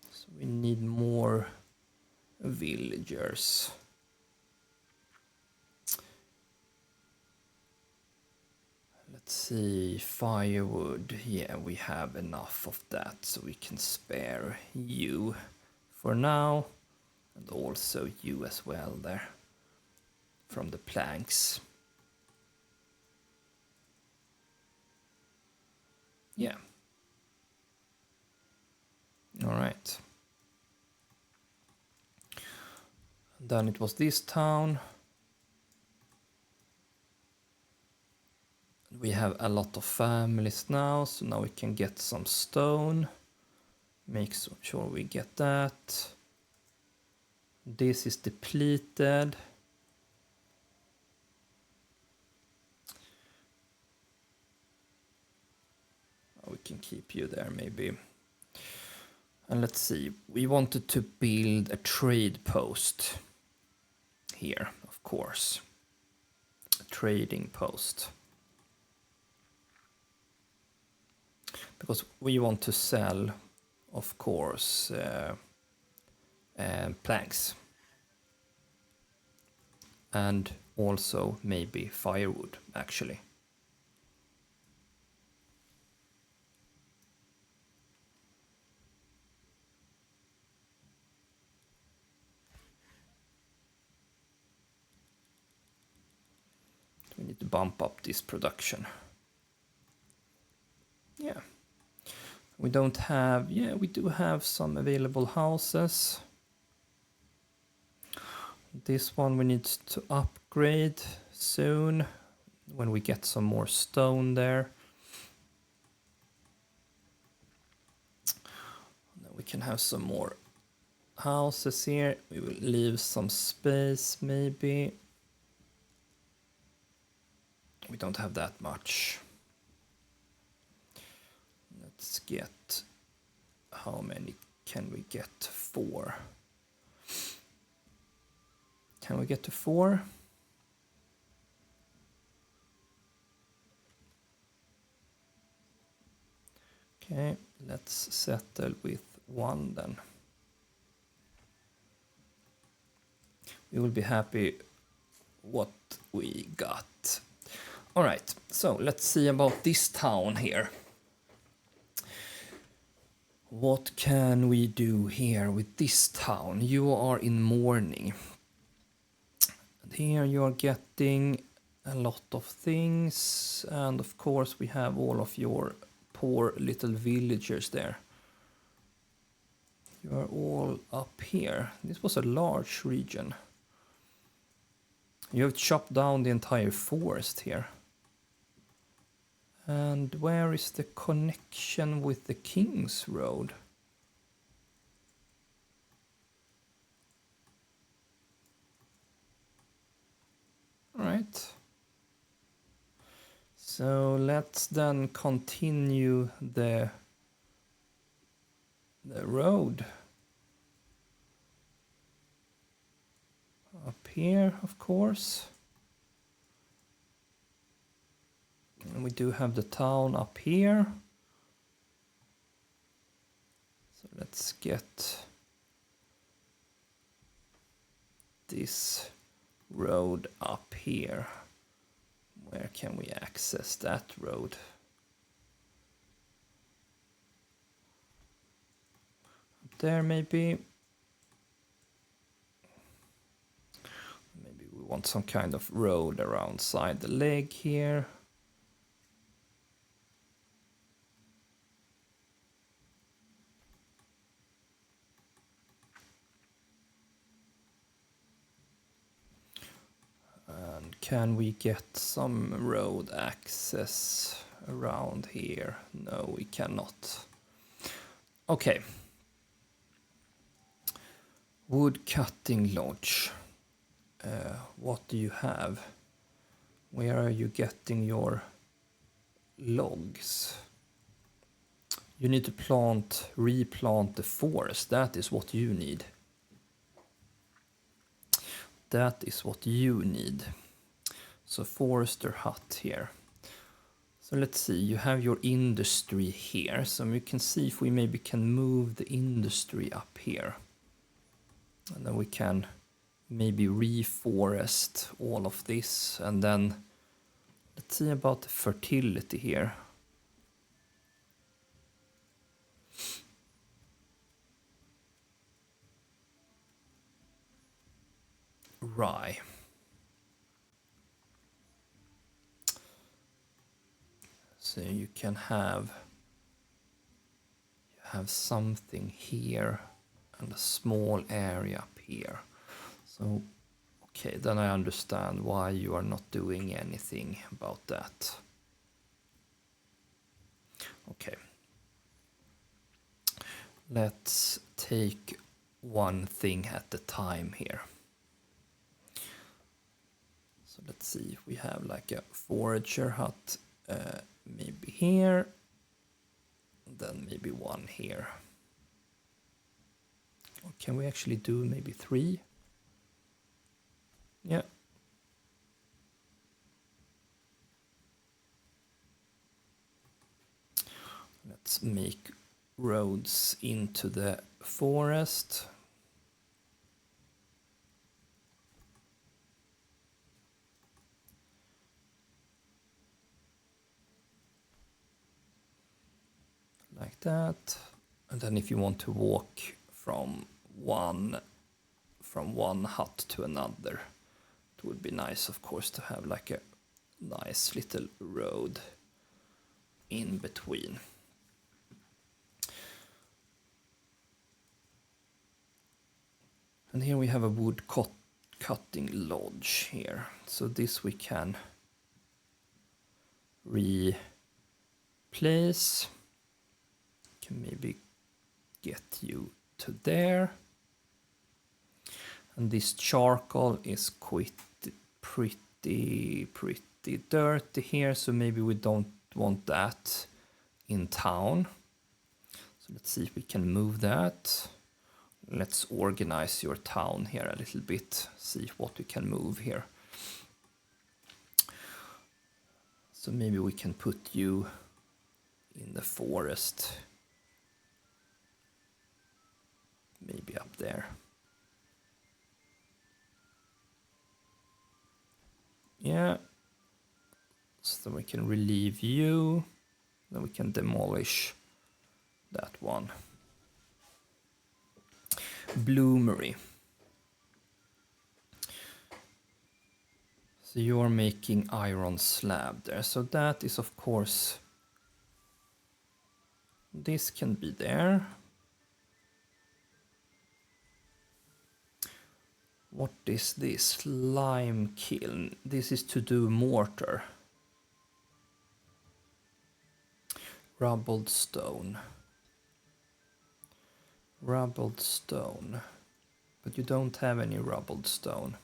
So we need more villagers. Let's see, firewood. Yeah, we have enough of that, so we can spare you for now. And also you as well there, from the planks. Yeah. All right. And then it was this town. We have a lot of families now, so now we can get some stone. Make sure we get that. This is depleted. We can keep you there maybe. And let's see, we wanted to build a trade post here, of course. A trading post. Because we want to sell, of course, planks. And also maybe firewood, actually. to bump up this production. Yeah. We don't have, yeah, we do have some available houses. This one we need to upgrade soon when we get some more stone there. Then we can have some more houses here. We will leave some space maybe. We don't have that much. Let's get, how many can we get? 4. Can we get to 4? Okay, let's settle with 1 then. We will be happy what we got. All right, so let's see about this town here. What can we do here with this town? You are in mourning. And here you are getting a lot of things. And of course we have all of your poor little villagers there. You are all up here. This was a large region. You have chopped down the entire forest here. And where is the connection with the King's Road? All right. So let's then continue the road. Up here, of course. And we do have the town up here. So let's get this road up here. Where can we access that road? Up there maybe. Maybe we want some kind of road around side the lake here. Can we get some road access around here? No, we cannot. Okay. Wood cutting lodge. What do you have? Where are you getting your logs? You need to replant the forest. That is what you need. That is what you need. So forester hut here. So let's see, you have your industry here. So we can see if we maybe can move the industry up here. And then we can maybe reforest all of this. And then let's see about the fertility here. Rye. So you can have something here and a small area up here. So okay, then I understand why you are not doing anything about that. Okay. Let's take one thing at a time here. So let's see if we have like a forager hut. Maybe here, then maybe one here. Or can we actually do maybe 3? Yeah. Let's make roads into the forest. Like that. And then if you want to walk from one hut to another, it would be nice, of course, to have like a nice little road in between. And here we have a wood cutting lodge here. So this we can replace. Can maybe get you to there. And this charcoal is pretty dirty here, so maybe we don't want that in town. So let's see if we can move that. Let's organize your town here a little bit, see what we can move here. So maybe we can put you in the forest. Maybe up there. Yeah. So we can relieve you. Then we can demolish that one. Bloomery. So you're making iron slab there. So that is of course, this can be there. What is this? Lime kiln. This is to do mortar. Rubbled stone. Rubbled stone. But you don't have any rubbled stone.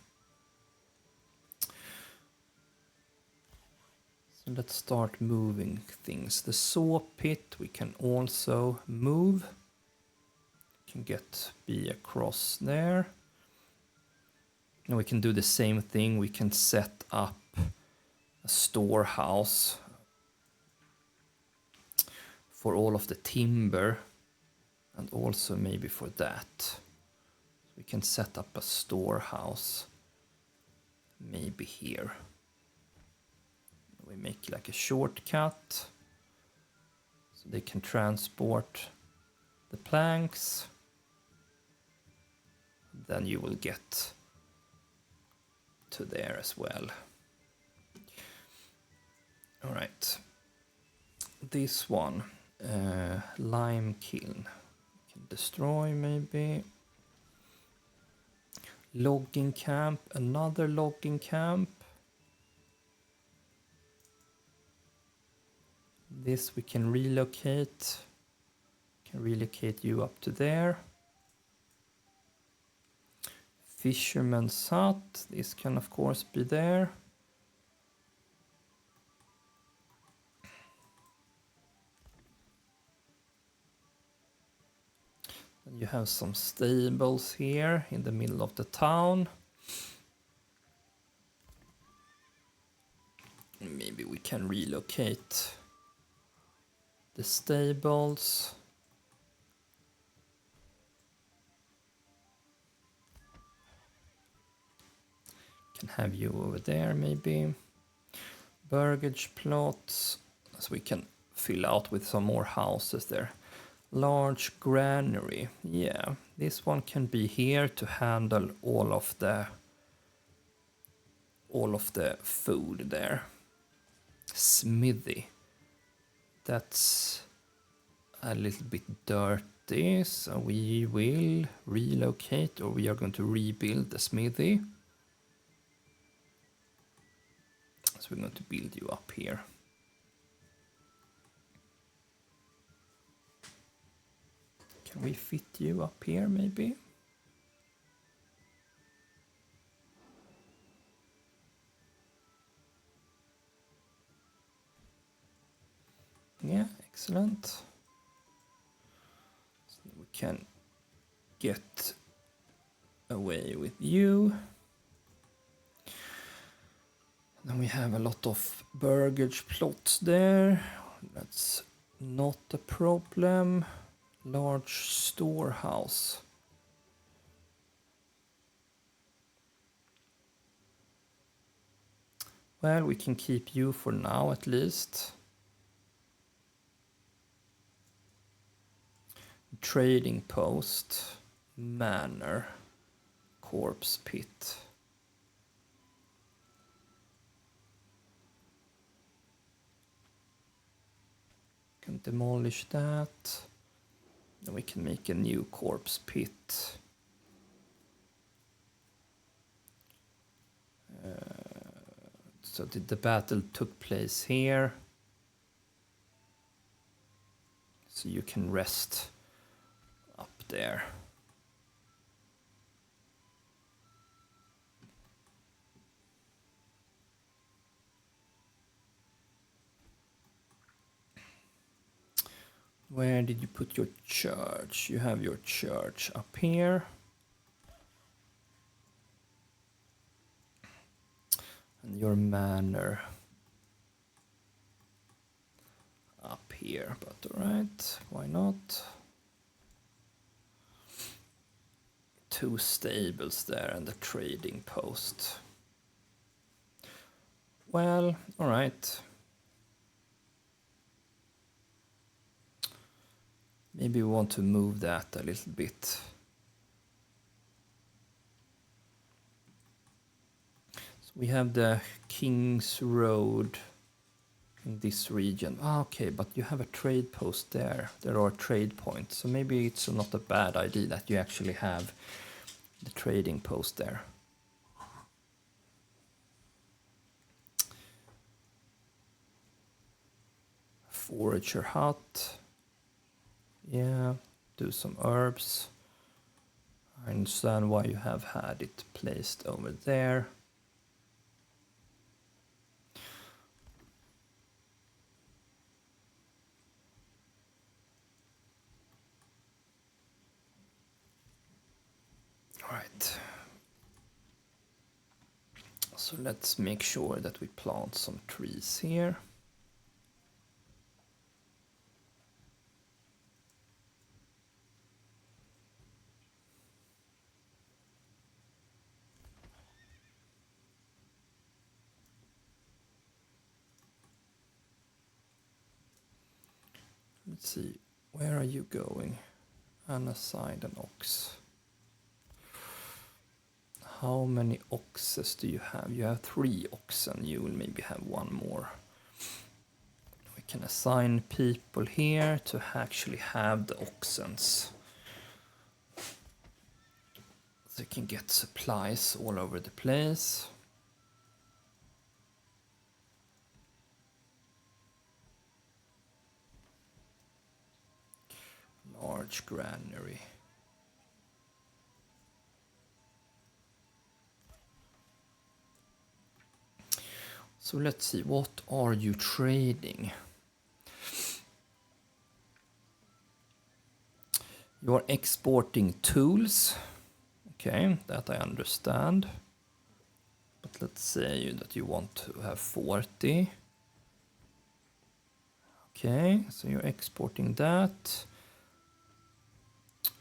So let's start moving things. The saw pit we can also move. Can be across there. And we can do the same thing. We can set up a storehouse for all of the timber and also maybe for that. We can set up a storehouse maybe here. We make like a shortcut so they can transport the planks. Then you will get to there as well. All right. This one, lime kiln. We can destroy maybe. Logging camp, another logging camp. This we can relocate. Can relocate you up to there. Fisherman's hut. This can of course be there. And you have some stables here in the middle of the town. Maybe we can relocate the stables. Can have you over there maybe. Burgage plots, so we can fill out with some more houses there. Large granary, yeah, this one can be here to handle all of the food there. Smithy, that's a little bit dirty, so we will relocate, or we are going to rebuild the smithy. So we're going to build you up here. Can we fit you up here maybe? Yeah, excellent. So we can get away with you. Then we have a lot of burgage plots there. That's not a problem. Large storehouse. Well, we can keep you for now at least. Trading post. Manor. Corpse pit. can demolish that. Then we can make a new corpse pit. So the battle took place here. So you can rest up there. Where did you put your church? You have your church up here. And your manor up here, but alright, why not? 2 stables there and a trading post. Well, alright. Maybe we want to move that a little bit. So we have the King's Road in this region. Okay, but you have a trade post there. There are trade points. So maybe it's not a bad idea that you actually have the trading post there. Forager hut. Yeah, do some herbs. I understand why you have had it placed over there. All right. So let's make sure that we plant some trees here. Let's see, where are you going? Unassigned an ox. How many oxes do you have? You have 3 oxen, you will maybe have 1 more. We can assign people here to actually have the oxens. So you can get supplies all over the place. Large granary. So let's see, what are you trading? You are exporting tools. Okay, that I understand. But let's say that you want to have 40. Okay, so you're exporting that.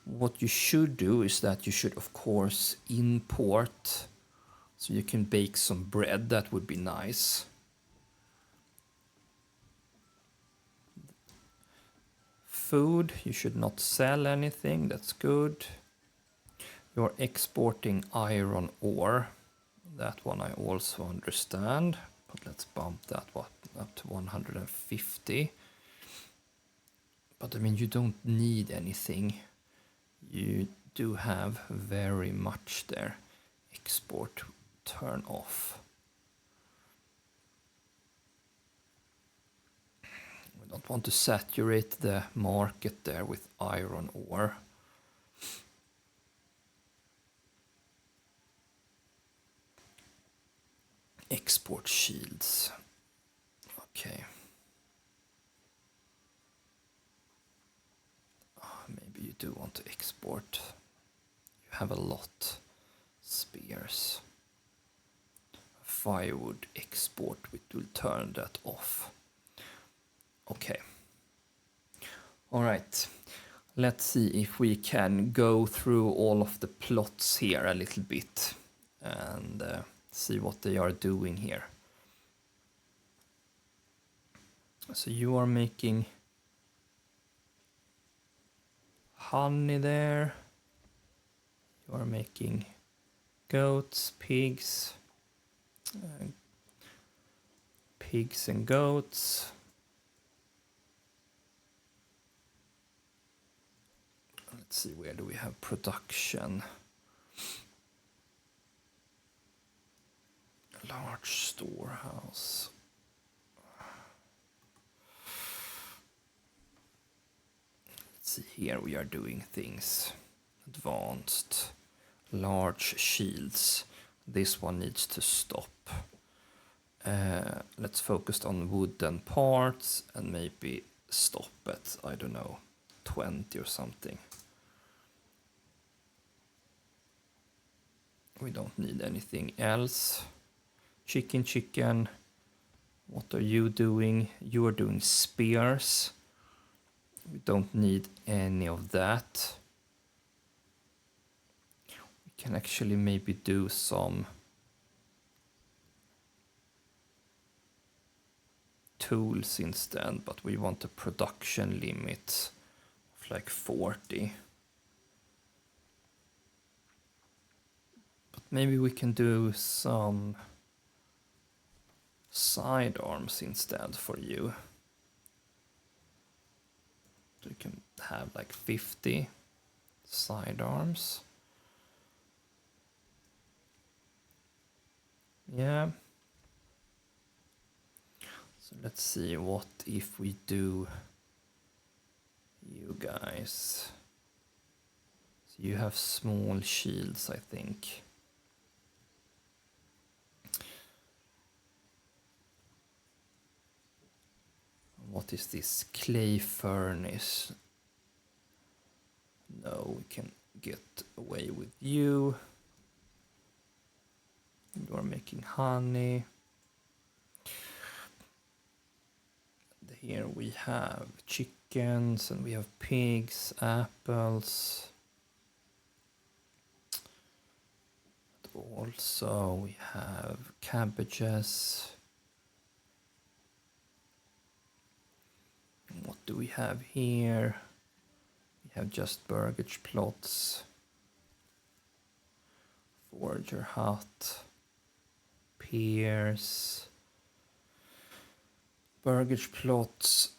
What you should do is that you should, of course, import. So you can bake some bread, that would be nice. Food, you should not sell anything, that's good. You're exporting iron ore. That one I also understand. But let's bump that one up to 150. But I mean, you don't need anything. You do have very much there. Export, turn off. We don't want to saturate the market there with iron ore. Export shields. Okay. Maybe you do want to export. You have a lot. Spears. Firewood export, we will turn that off. Okay. All right. Let's see if we can go through all of the plots here a little bit and see what they are doing here. So you are making honey there. You are making goats, pigs, pigs and goats. Let's see, where do we have production? A large storehouse. Let's see, here we are doing things. Advanced. Large shields. This one needs to stop. Let's focus on wooden parts and maybe stop at, I don't know, 20 or something. We don't need anything else. Chicken. What are you doing? You are doing spears. We don't need any of that. We can actually maybe do some tools instead, but we want a production limit of like 40. But maybe we can do some sidearms instead for you. So you can have like 50 sidearms. Yeah. So let's see, what if we do you guys? So you have small shields, I think. What is this? Clay furnace. No, we can get away with you. You are making honey. Here we have chickens and we have pigs, apples. But also we have cabbages. What do we have here? We have just burgage plots. Forager hut. Piers. Burgage plots.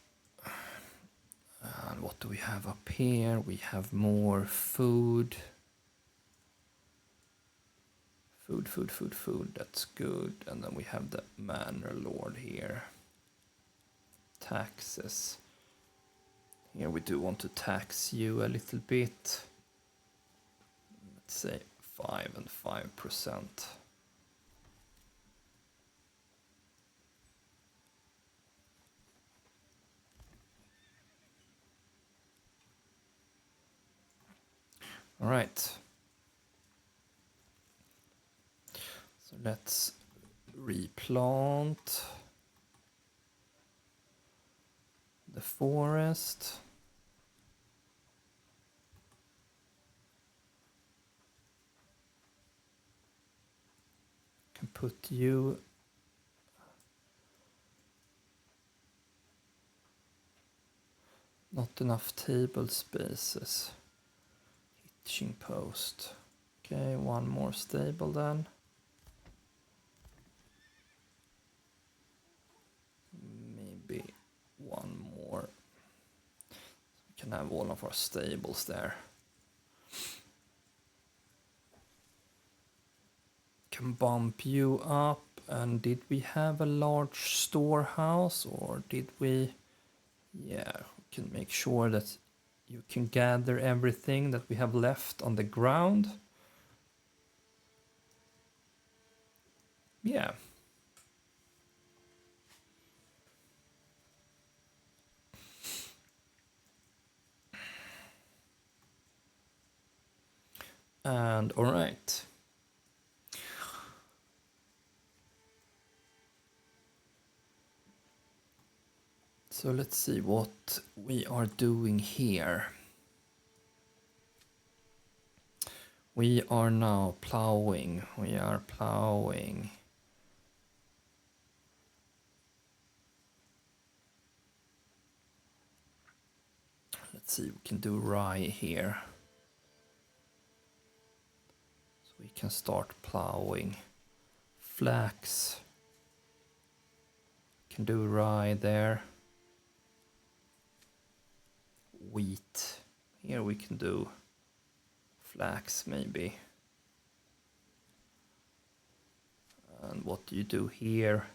And what do we have up here? We have more food. Food. That's good. And then we have the Manor Lord here. Taxes. Here we do want to tax you a little bit. Let's say 5 and 5%. All right. So let's replant the forest. Can put you not enough table spaces. Hitching post. Okay, one more stable then. Maybe one more. We can have all of our stables there. Can bump you up. And did we have a large storehouse or did we? Yeah, we can make sure that you can gather everything that we have left on the ground. Yeah. And all right. So let's see what we are doing here. We are now plowing. Let's see, we can do rye here. So we can start plowing. Flax. Can do rye there. Wheat Here we can do flax maybe. And what do you do here?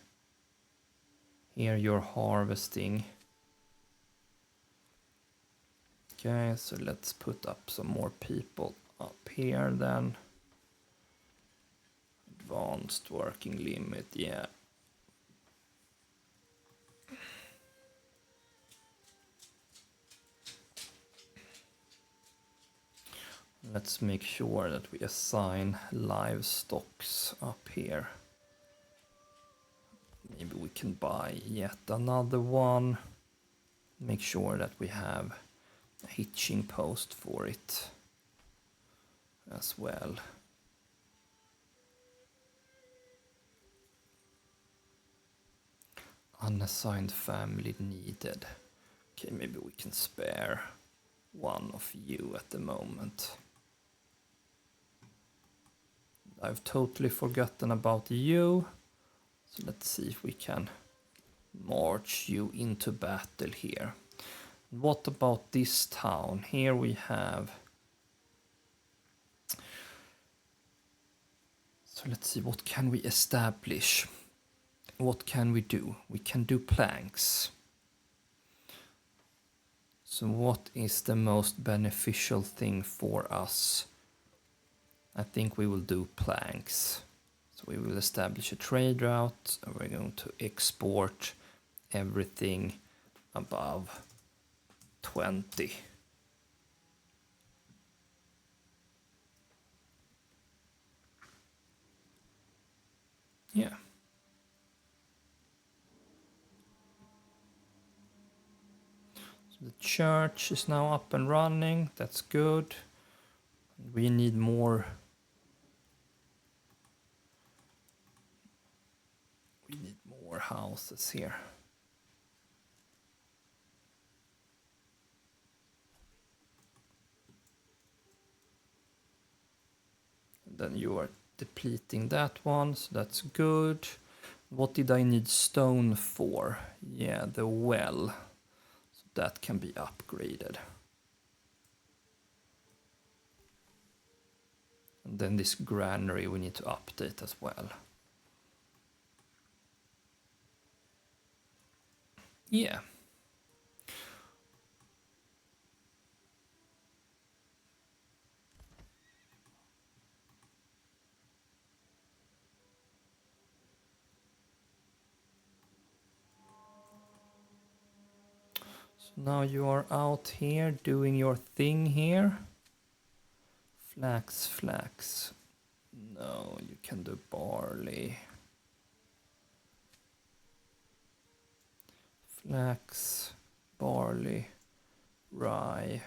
Here you're harvesting. Okay, so let's put up some more people up here then. Advanced working limit, yeah. Let's make sure that we assign livestocks up here. Maybe we can buy yet another one. Make sure that we have a hitching post for it as well. Unassigned family needed. Okay, maybe we can spare one of you at the moment. I've totally forgotten about you. So let's see if we can march you into battle here. What about this town? Here we have... So let's see, what can we establish? What can we do? We can do planks. So what is the most beneficial thing for us? I think we will do planks. So we will establish a trade route and we're going to export everything above 20. Yeah. So the church is now up and running. That's good. We need more. We need more houses here. And then you are depleting that one, so that's good. What did I need stone for? Yeah, the well. So that can be upgraded. And then this granary we need to update as well. Yeah. So now you are out here doing your thing here. Flax, flax. No, you can do barley. Flax, barley, rye,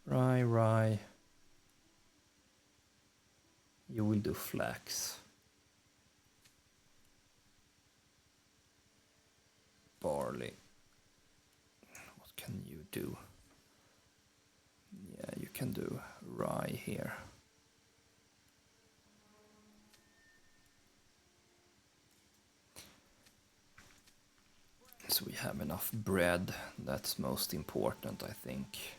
rye. You will do flax. Barley. What can you do? Yeah, you can do rye here. So we have enough bread. That's most important, I think.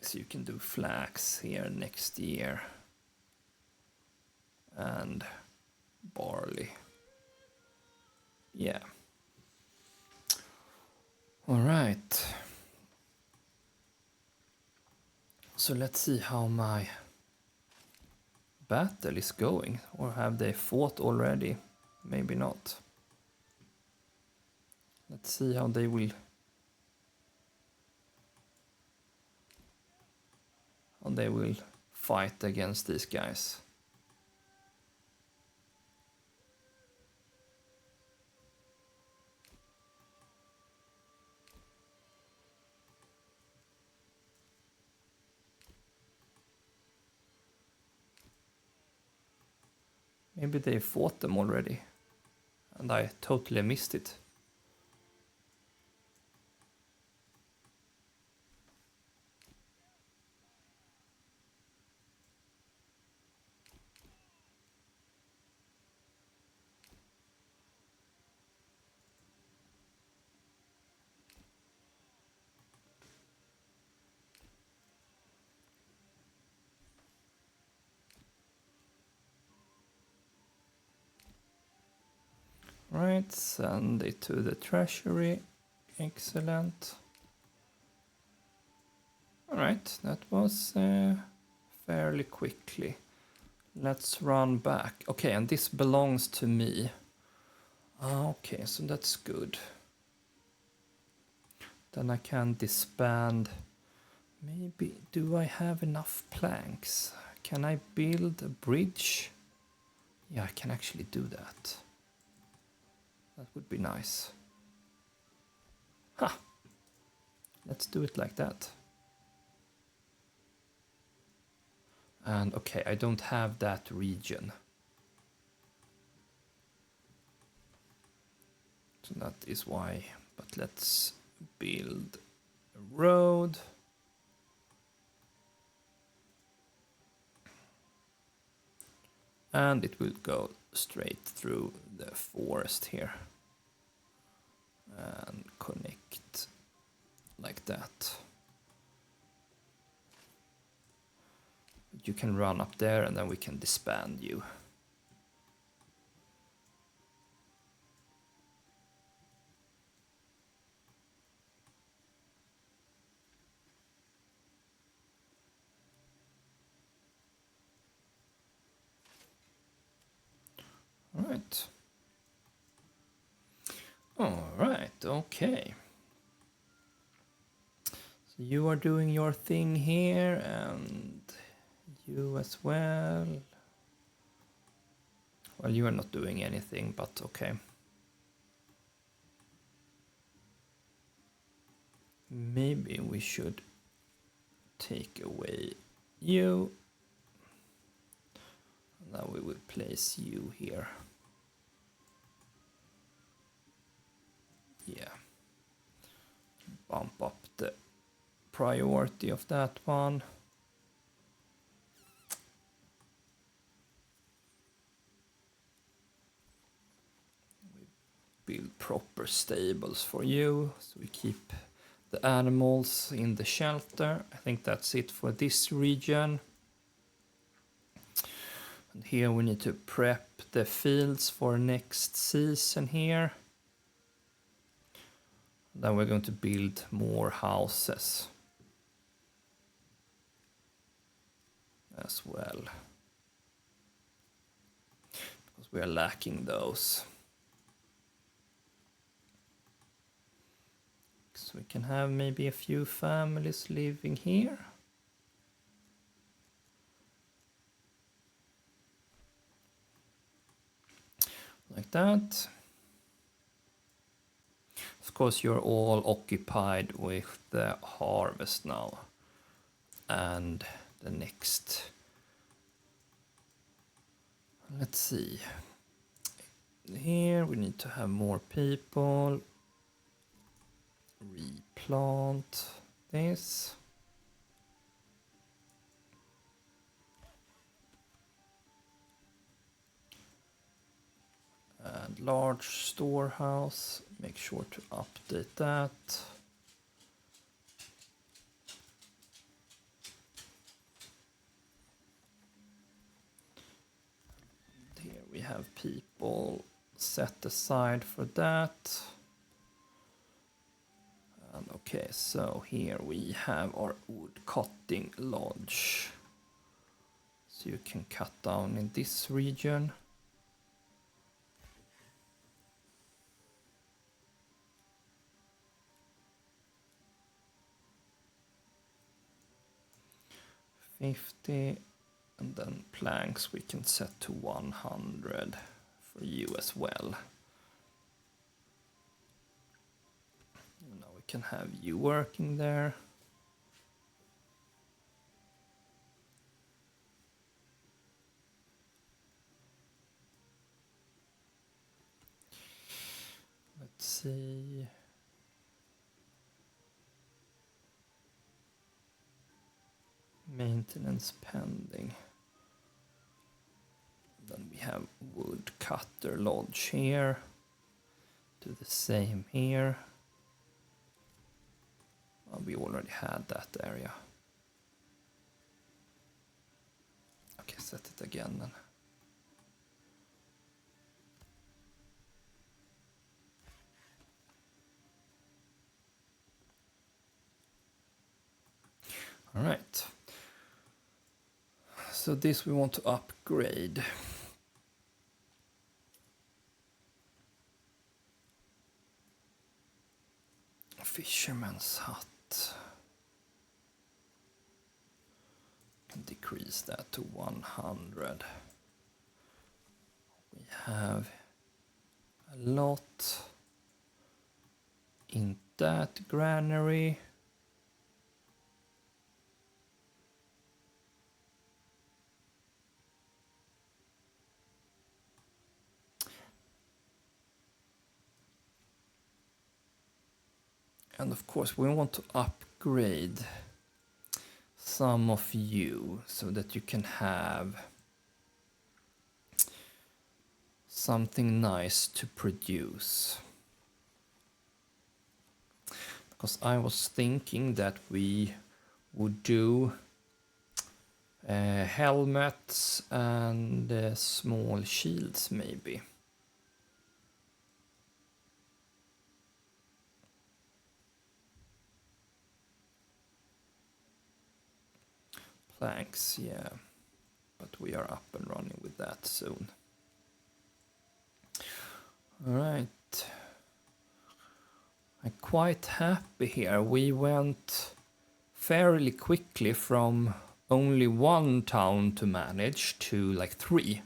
So you can do flax here next year. And barley. Yeah. All right. So let's see how my battle is going. Or have they fought already? Maybe not. Let's see how they will fight against these guys. Maybe they fought them already. And I totally missed it. Right, send it to the treasury. Excellent. All right, that was fairly quickly. Let's run back. Okay, and this belongs to me. Okay, so that's good. Then I can disband. Maybe, do I have enough planks? Can I build a bridge? Yeah, I can actually do that. That would be nice. Ha! Let's do it like that. And okay, I don't have that region. So that is why, but let's build a road. And it will go straight through the forest here. And connect like that. You can run up there and then we can disband you. Right. All right, okay. So you are doing your thing here and you as well. Well, you are not doing anything, but okay. Maybe we should take away you. Now we will place you here. Yeah. Bump up the priority of that one. Build proper stables for you, so we keep the animals in the shelter. I think that's it for this region. And here we need to prep the fields for next season here. Then we're going to build more houses as well, because we are lacking those. So we can have maybe a few families living here. Like that. Of course, you're all occupied with the harvest now. And the next, let's see. Here we need to have more people. Replant this. And large storehouse, make sure to update that. Here we have people set aside for that. And okay, so here we have our wood cutting lodge. So you can cut down in this region. $50, and then planks we can set to 100 for you as well. Now we can have you working there. Let's see. Maintenance pending. Then we have woodcutter lodge here. Do the same here. Oh, we already had that area. Okay, set it again then. So this we want to upgrade. Fisherman's hut. Can decrease that to 100. We have a lot in that granary. And of course we want to upgrade some of you so that you can have something nice to produce. Because I was thinking that we would do helmets and small shields maybe. Planks, yeah, but we are up and running with that soon. All right, I'm quite happy here. We went fairly quickly from only one town to manage to like 3.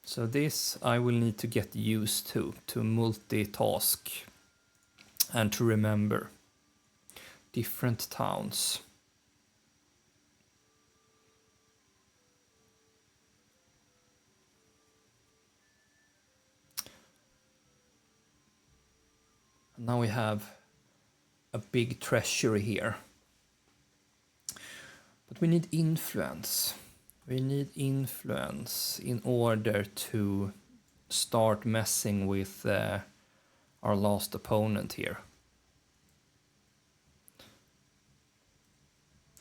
So this I will need to get used to multitask and to remember different towns. And now we have a big treasury here. But we need influence. We need influence in order to start messing with our last opponent here.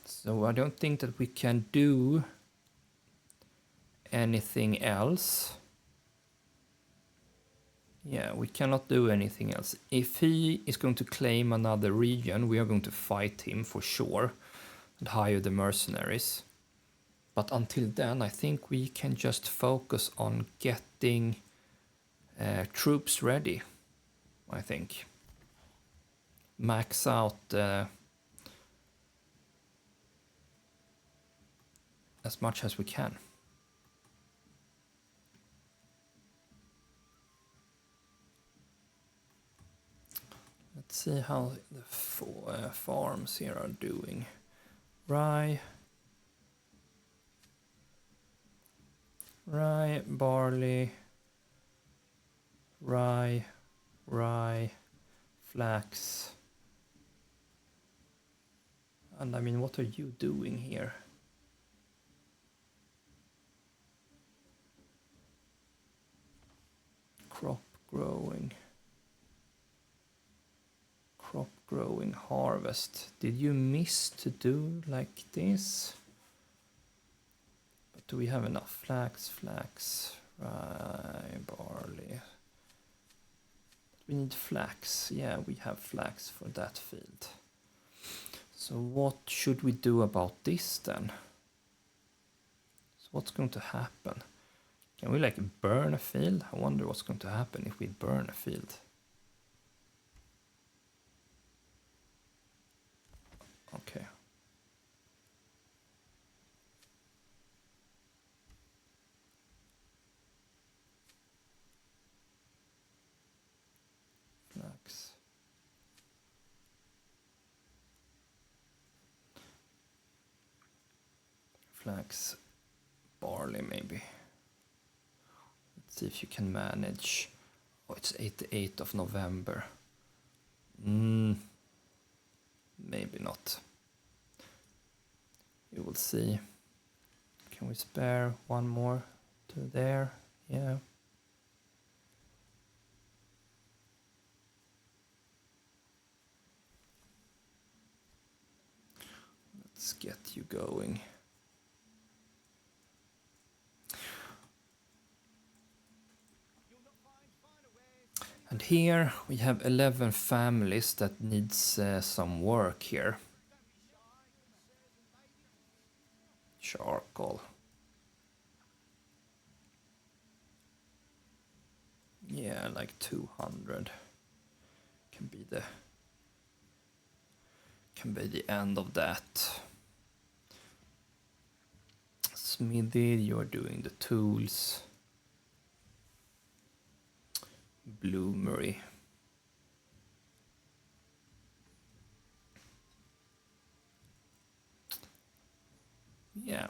So I don't think that we can do anything else. Yeah, we cannot do anything else. If he is going to claim another region, we are going to fight him for sure and hire the mercenaries. But until then, I think we can just focus on getting troops ready, I think. Max out as much as we can. Let's see how the farms here are doing. Rye, barley, rye, flax. And I mean, what are you doing here? Crop growing, harvest. Did you miss to do like this? But do we have enough? Flax, rye, barley. We need flax. Yeah, we have flax for that field. So what should we do about this then? So what's going to happen? Can we like burn a field? I wonder what's going to happen if we burn a field. Okay. Flax. Flax, barley maybe. Let's see if you can manage. Oh, it's 88th of November. Maybe not. You will see. Can we spare one more to there? Yeah. Let's get you going. And here we have 11 families that needs some work here. Charcoal. Yeah, like 200 can be the end of that. Smithy, you're doing the tools. Bloomery. Yeah.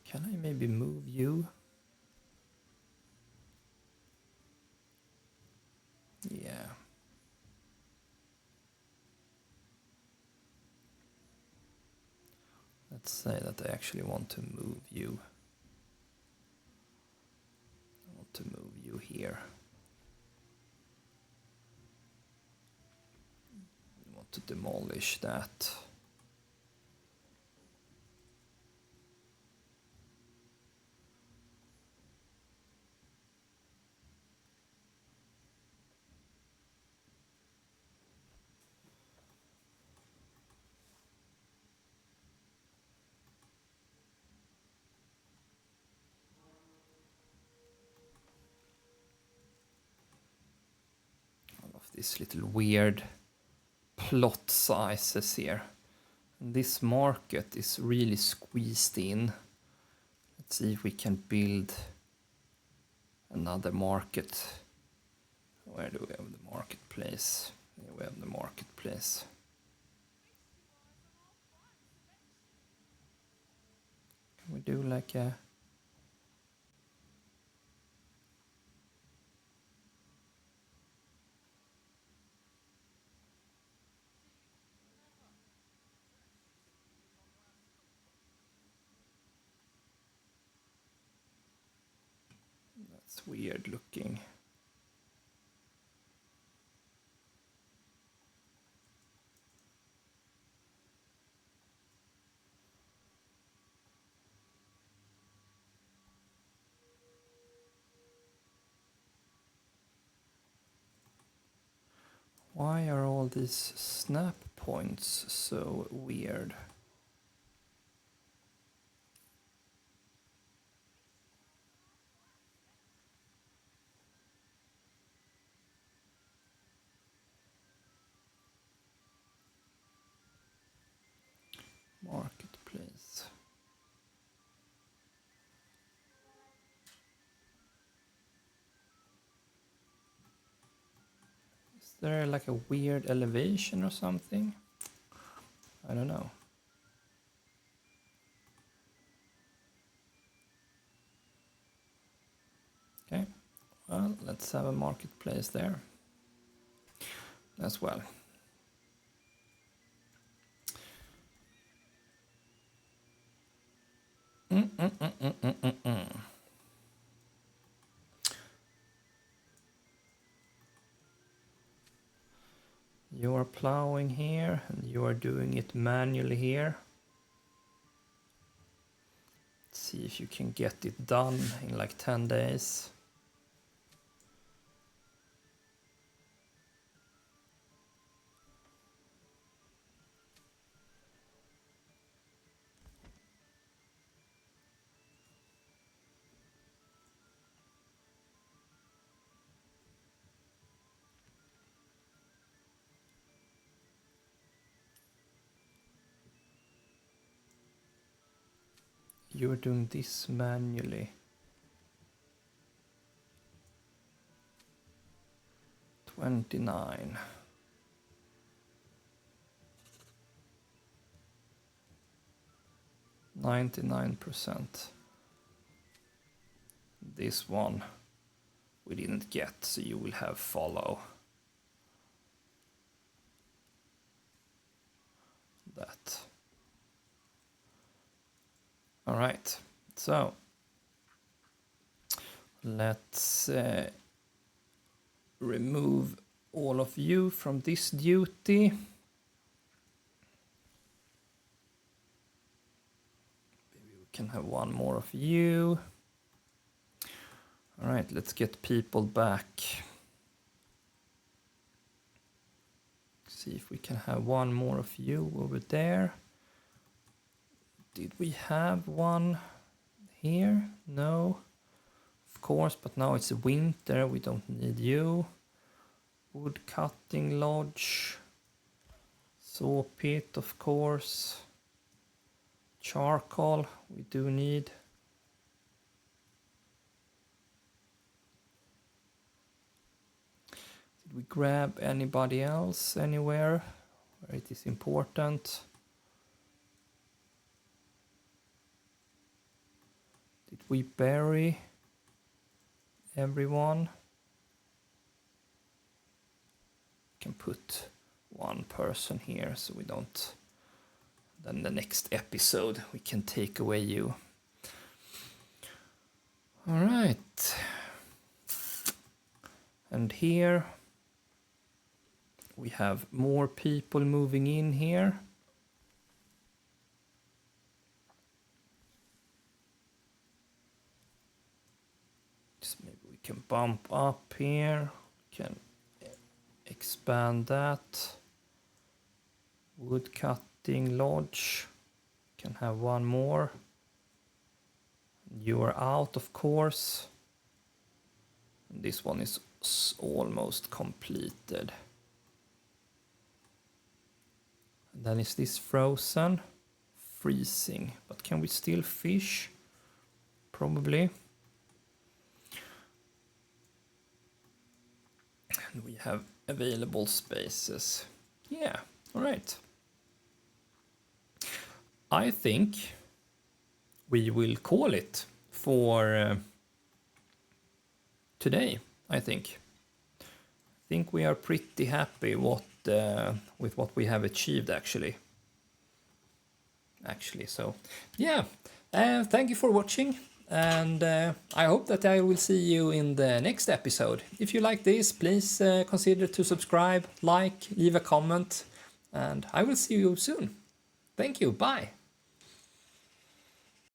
Can I maybe move you? Yeah. Let's say that I actually want to move you. I want to move you here. I want to demolish that. All of these little weird plot sizes here. And this market is really squeezed in. Let's see if we can build another market. Where do we have the marketplace? Here we have the marketplace. Can we do like a... That's weird looking. Why are all these snap points so weird? Marketplace. Is there like a weird elevation or something? I don't know. Okay, well, let's have a marketplace there as well. You are plowing here and you are doing it manually here. Let's see if you can get it done in like 10 days. You're doing this manually. 29. 99%. This one we didn't get, so you will have follow that. All right, so let's remove all of you from this duty. can have one more of you. All right, let's get people back. See if we can have one more of you over there. Did we have one here? No, of course, but now it's winter, we don't need you. Wood cutting lodge. Saw pit, of course. Charcoal, we do need. Did we grab anybody else anywhere where it is important? Did we bury everyone? Can put one person here so we don't, then the next episode we can take away you. All right, and here we have more people moving in here. Just maybe we can bump up here, can expand that. Wood cutting lodge, can have one more. You are out, of course. And this one is almost completed. And then is this frozen? Freezing, but can we still fish? Probably. And we have available spaces. Yeah, all right. I think we will call it for today, I think. I think we are pretty happy with what we have achieved, actually. So yeah, thank you for watching, and I hope that I will see you in the next episode. If you like this, please consider to subscribe, like, leave a comment, and I will see you soon. Thank you, bye.